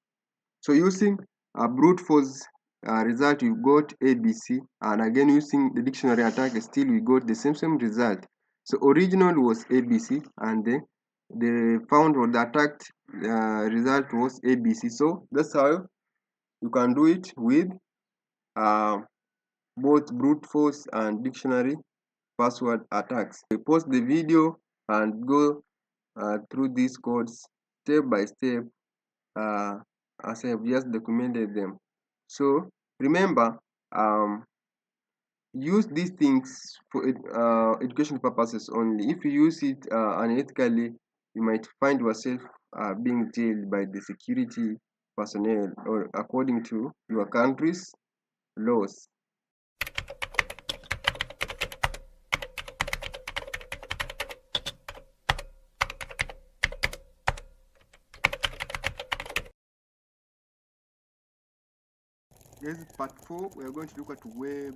So using a brute force result, we got ABC, and again using the dictionary attack, still we got the same result. So original was ABC, and the found or the attacked result was ABC. So that's how you can do it with both brute force and dictionary password attacks. We pause the video and go through these codes step by step as I have just documented them. So remember, use these things for education purposes only. If you use it unethically, you might find yourself being jailed by the security personnel or according to your country's laws. This is part 4. We are going to look at web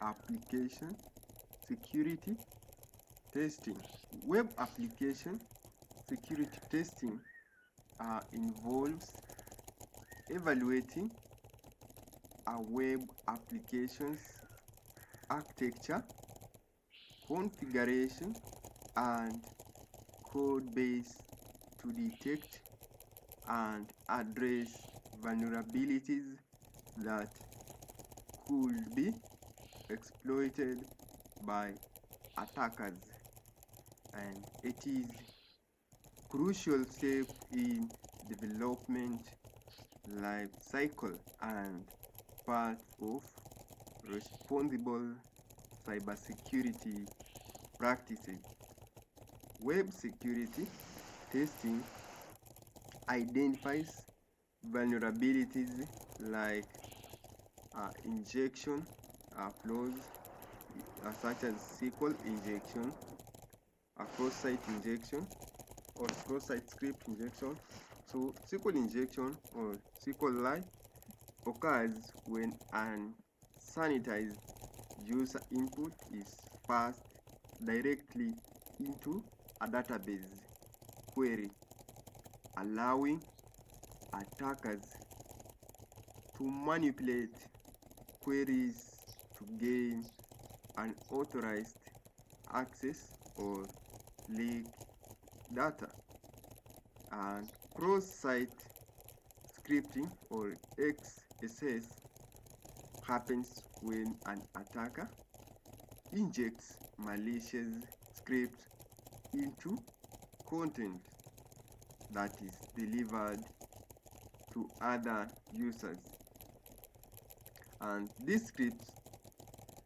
application security testing. Web application security testing involves evaluating a web application's architecture, configuration, and code base to detect and address vulnerabilities that could be exploited by attackers, and it is crucial step in development life cycle and part of responsible cybersecurity practices. Web security testing identifies vulnerabilities like injection flaws such as SQL injection, cross-site injection, or cross-site script injection. So SQL injection or SQLite occurs when an sanitized user input is passed directly into a database query, allowing attackers to manipulate queries to gain unauthorized access or leak data. And cross-site scripting or XSS happens when an attacker injects malicious script into content that is delivered to other users, and these scripts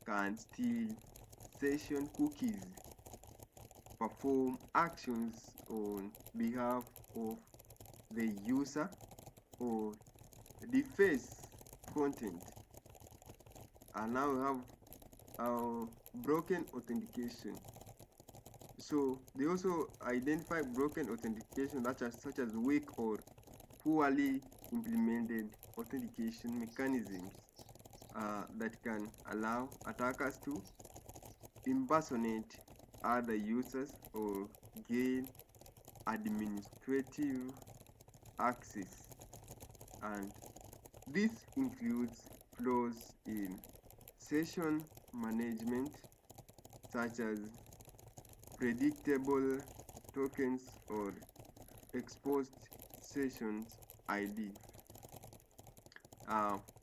can steal session cookies, perform actions on behalf of the user, or deface content. And now we have our broken authentication. So they also identify broken authentication such as weak or poorly implemented authentication mechanisms that can allow attackers to impersonate other users or gain administrative access. And this includes flaws in session management such as predictable tokens or exposed sessions ID,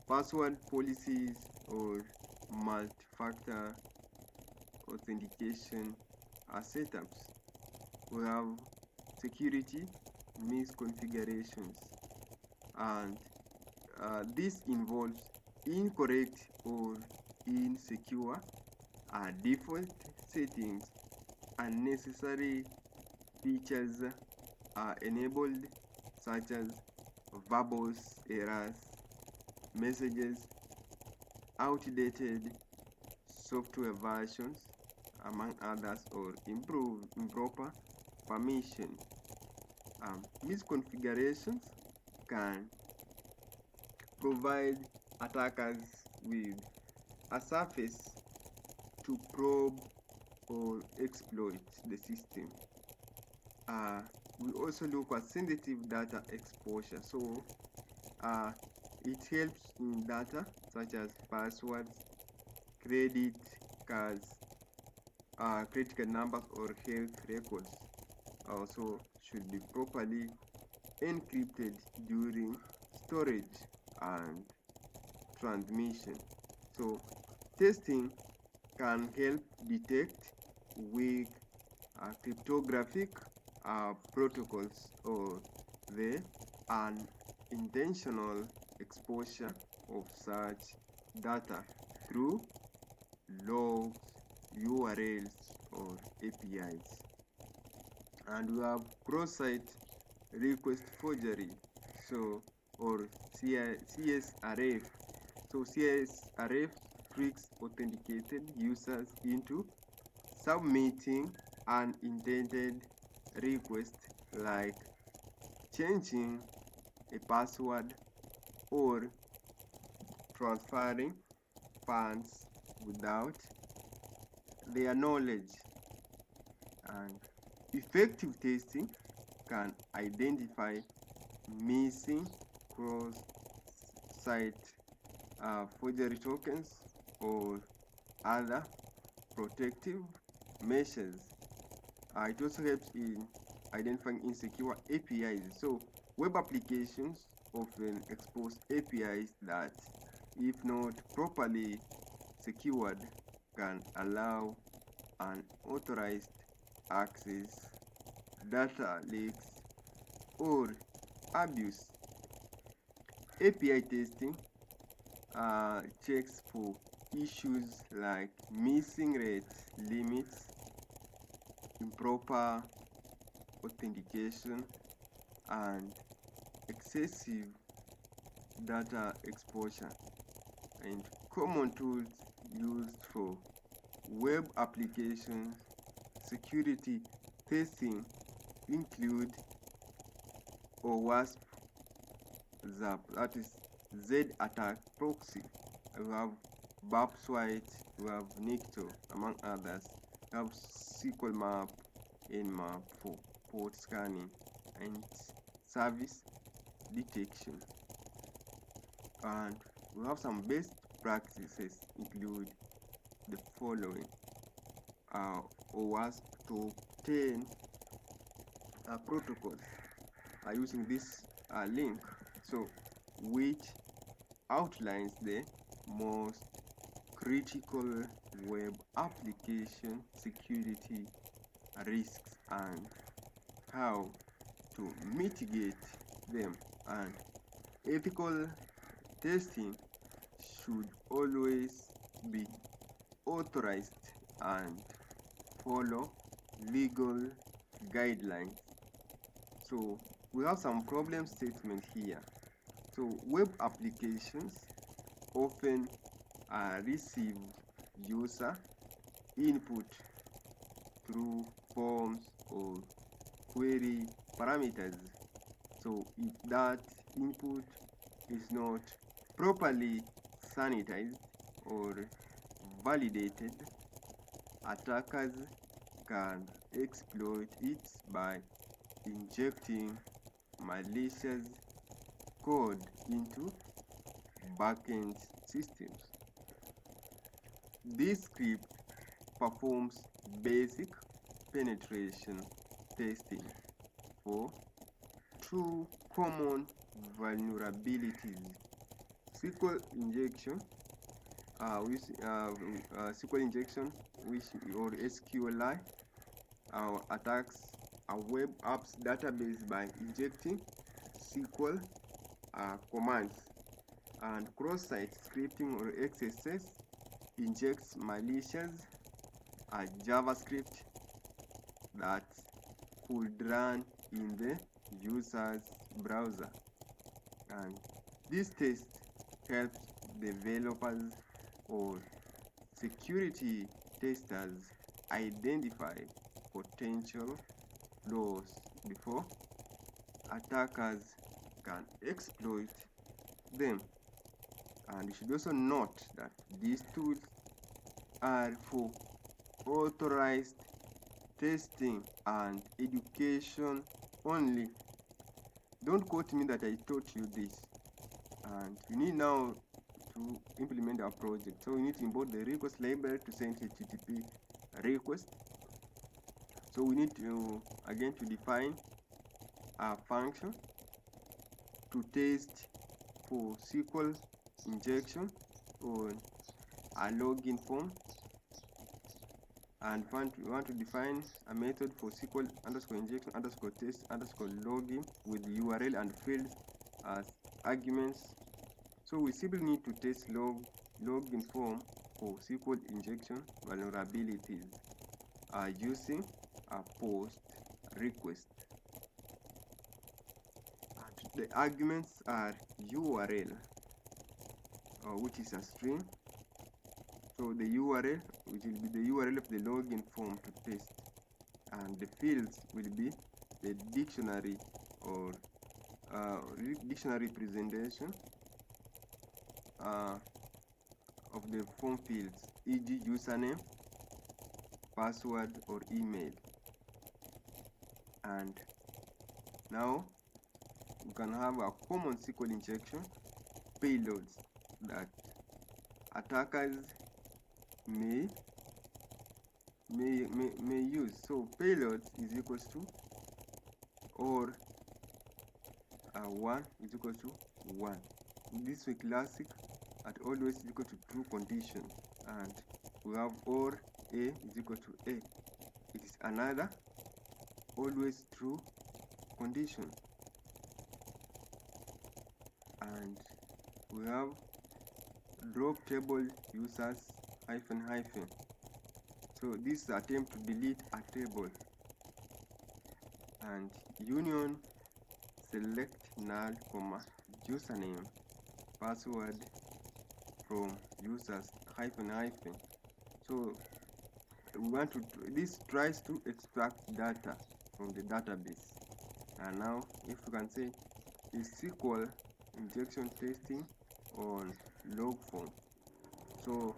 password policies, or multi-factor authentication setups. We have security misconfigurations, and this involves incorrect or insecure default settings, unnecessary features are enabled such as verbose errors, messages, outdated software versions, among others, or improper permission. Misconfigurations can provide attackers with a surface to probe or exploit the system. We also look at sensitive data exposure. So it helps in data such as passwords, credit cards, credit card numbers, or health records. Also should be properly encrypted during storage and transmission. So testing can help detect weak cryptographic protocols or the intentional exposure of such data through logs, URLs, or APIs. And we have cross-site request forgery, or CSRF. So CSRF tricks authenticated users into submitting unintended requests, like changing a password or transferring funds without their knowledge. And effective testing can identify missing cross-site forgery tokens or other protective measures. It also helps in identifying insecure APIs. So web applications often expose APIs that, if not properly secured, can allow unauthorized access, data leaks, or abuse. API testing checks for issues like missing rate limits, improper authentication, and excessive data exposure. And common tools used for web application security testing include OWASP, ZAP, that is Z-attack proxy. We have BAPSWITE, we have NICTO, among others. We have SQL map, nmap for port scanning and service detection. And we have some best practices include the following. OWASP top 10 protocols are using this link, so which outlines the most critical web application security risks and how to mitigate them. And ethical testing should always be authorized and follow legal guidelines. So we have some problem statement here. So web applications often receive user input through forms or query parameters. So if that input is not properly sanitized or validated, attackers can exploit it by injecting malicious code into backend systems. This script performs basic penetration testing for two common vulnerabilities: SQL injection, SQL injection, or SQLI, attacks a web app's database by injecting SQL commands, and cross-site scripting, or XSS, injects malicious JavaScript that could run in the user's browser. And this test helps developers or security testers identify potential flaws before attackers can exploit them. And you should also note that these tools are for authorized testing and education only. Don't quote me that I taught you this. And you need now to implement our project. So we need to import the request library to send HTTP request. So we need to again to define a function to test for SQL injection on a login form, and we want to define a method for SQL _injection_test_login with URL and field as arguments. So we simply need to test login form for SQL injection vulnerabilities using a post request. And the arguments are URL, which is a string. So the URL, which will be the URL of the login form to test, and the fields will be the dictionary or dictionary representation of the form fields, e.g. username, password, or email. And now we can have a common SQL injection payloads that attackers may use. So payloads is equals to, or 1 is equal to 1. This way classic at always is equal to true condition, and we have or a is equal to a. It is another always true condition. And we have drop table users hyphen hyphen. So this attempt to delete a table. And union select null comma username password from users hyphen hyphen. So we want to, this tries to extract data from the database. And now if we can say is SQL injection testing on log form. So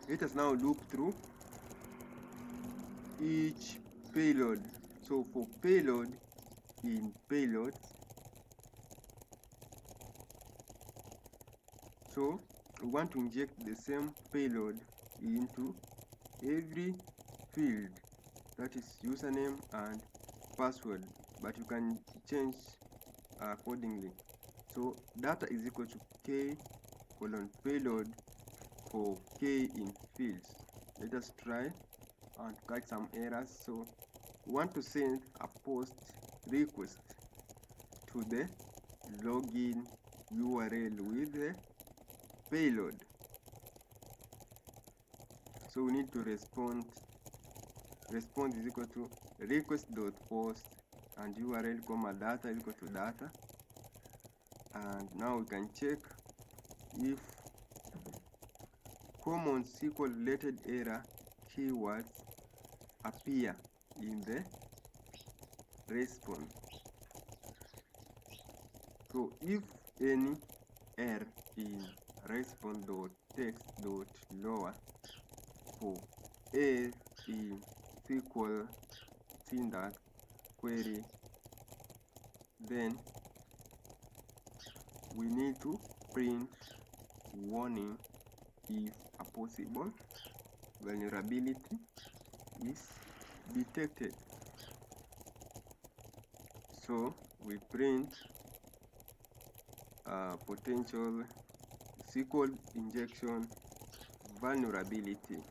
let us now loop through each payload. So for payload in payloads, so we want to inject the same payload into every field, that is username and password, but you can change accordingly. So data is equal to k colon payload for k in fields. Let us try and catch some errors. So we want to send a post request to the login URL with the payload. So we need to respond is equal to request.post and URL comma data is equal to data. And now we can check if common SQL related error keywords appear in the response. So if any error in response.text.lower for a in SQL syntax query, then we need to print warning if a possible vulnerability is detected. So we print potential SQL injection vulnerability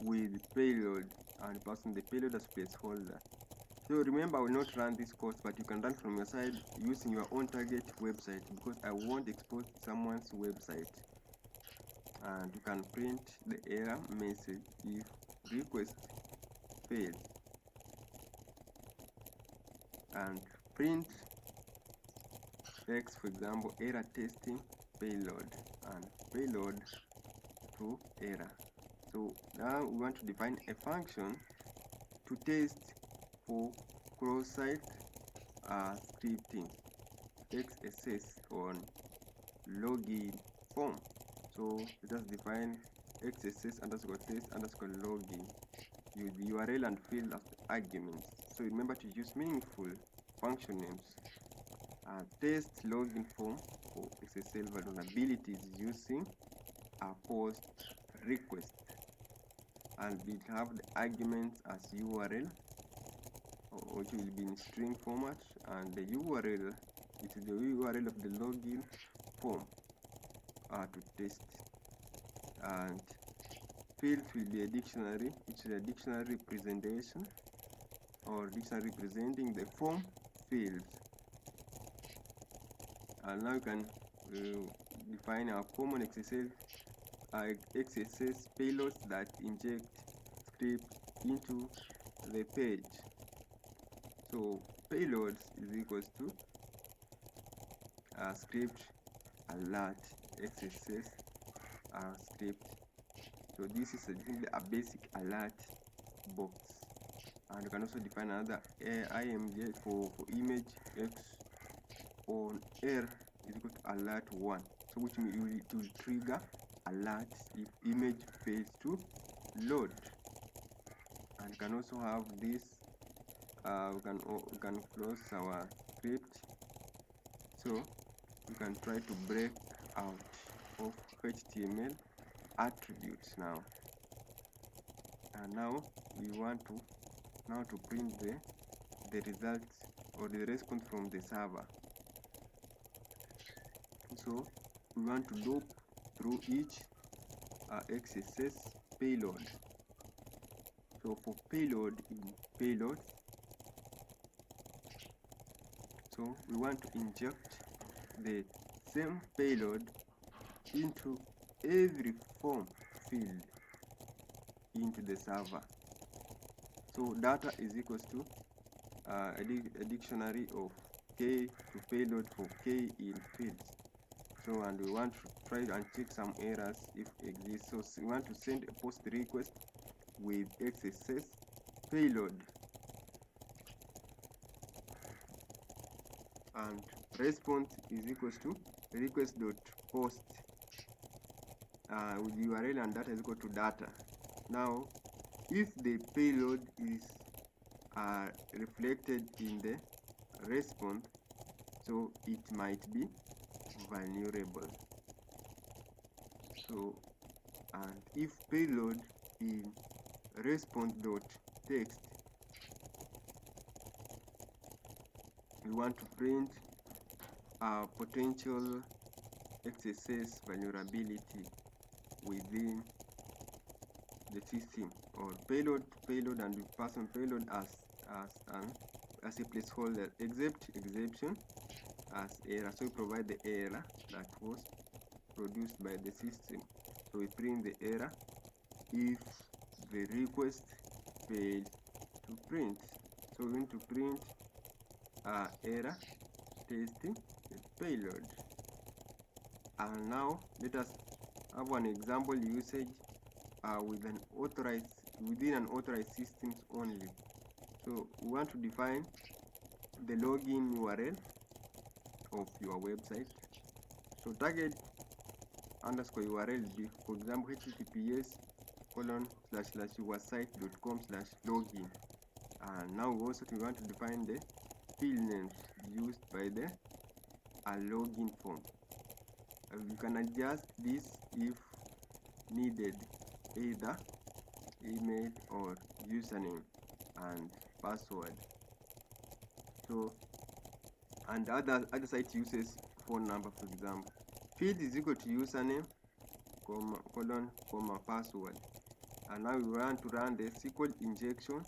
with payload and passing the payload as placeholder. So remember, I will not run this course, but you can run from your side using your own target website, because I won't expose someone's website. And you can print the error message if request failed, and print text, for example, error testing payload and payload to error. So now we want to define a function to test for cross-site scripting XSS on login form. So let us define XSS underscore test underscore login with the URL and field as arguments. So remember to use meaningful function names. Test login form for SSL vulnerabilities using a post request, and we have the arguments as URL, which will be in string format, and the URL, it is the URL of the login form to test, and field will be a dictionary, which is a dictionary representation or dictionary representing the form fields. And now you can define a common XSS payloads that inject script into the page. So payloads is equals to script alert XSS script. So this is simply a basic alert box, and you can also define another IMG for image X on air is equal to alert 1. So which means it will trigger alert if image fails to load. And you can also have this. We can close our script, so we can try to break out of HTML attributes now. And now we want to print the results or the response from the server. So we want to loop through each XSS payload. So for payload in payload, so we want to inject the same payload into every form field into the server. So data is equals to a dictionary of k to payload for k in fields. So, and we want to try and check some errors if exist. So we want to send a post request with XSS payload, and response is equals to request.post with URL and data is equal to data. Now if the payload is reflected in the response, so it might be vulnerable. So, and if payload in response.text, we want to print a potential XSS vulnerability within the system, or payload and the person payload as a placeholder, exception as error. So we provide the error that was produced by the system. So we print the error if the request failed to print. So we're going to print error testing the payload. And now let us have an example usage within an authorized systems only. So we want to define the login URL of your website. So target underscore URL be, for example, https://yoursite.com/login. And now we want to define the field names used by the login form. You can adjust this if needed, either email or username and password. So, and other site uses phone number, for example. Field is equal to username, comma, password. And now we want to run the SQL injection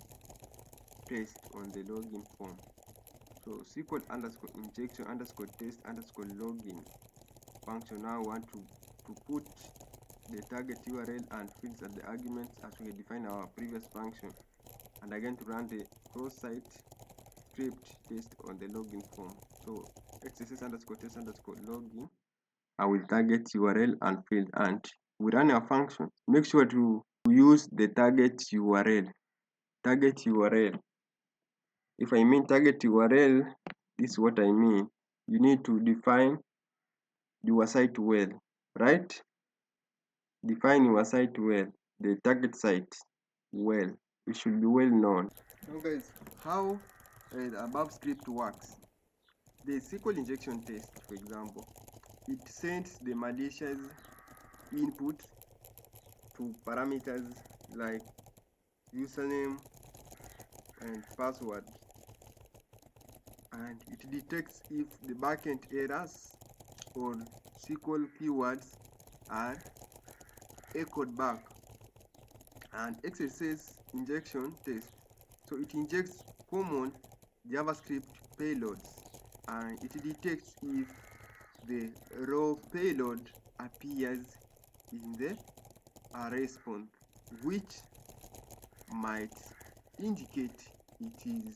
test on the login form. So SQL underscore injection underscore test underscore login function. Now we want to put the target URL and fields at the arguments as we define our previous function, and again to run the cross-site script test on the login form. So XSS underscore test underscore login, I will target URL and field, and we run our function. Make sure to use the target URL. Target URL. If I mean target URL, this is what I mean. You need to define your site well, right? Define your site well, the target site well. It should be well known. Now guys, how the above script works. The SQL injection test, for example, it sends the malicious input to parameters like username and password, and it detects if the backend errors or SQL keywords are echoed back. And XSS injection test, so it injects common JavaScript payloads, and it detects if the raw payload appears in the response, which might indicate it is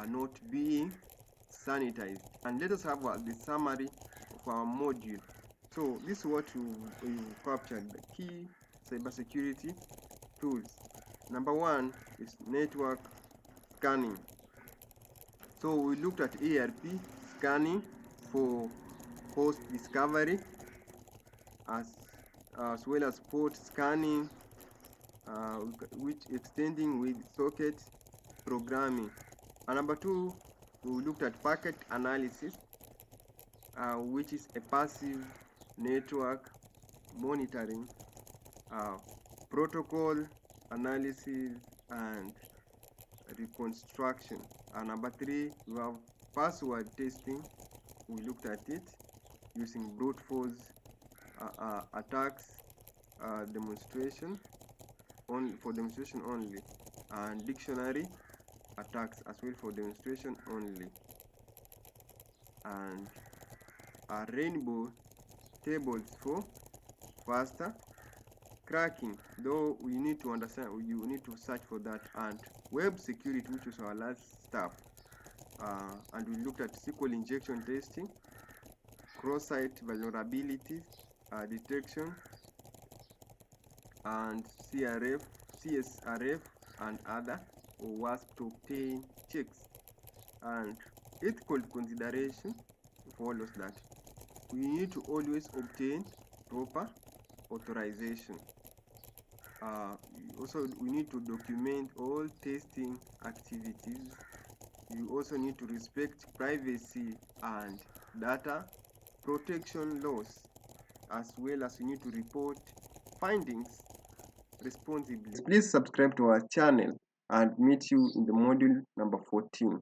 not being sanitized. And let us have the summary of our module. So this is what you captured: the key cybersecurity tools. Number one is network scanning. So we looked at ARP scanning for host discovery, as well as port scanning, which extending with socket programming. And number two, we looked at packet analysis, which is a passive network monitoring, protocol analysis, and reconstruction. And number three, we have password testing. We looked at it using brute force attacks, demonstration only for demonstration only, and dictionary attacks as well for demonstration only, and rainbow tables for faster cracking, though we need to understand, you need to search for that, and web security, which was our last step. And we looked at SQL injection testing, cross-site vulnerabilities detection, and CSRF and other WASP top 10 checks. And ethical consideration follows that we need to always obtain proper authorization. Also, we need to document all testing activities. You also need to respect privacy and data protection laws, as well as you need to report findings responsibly. Please subscribe to our channel and meet you in the module number 14.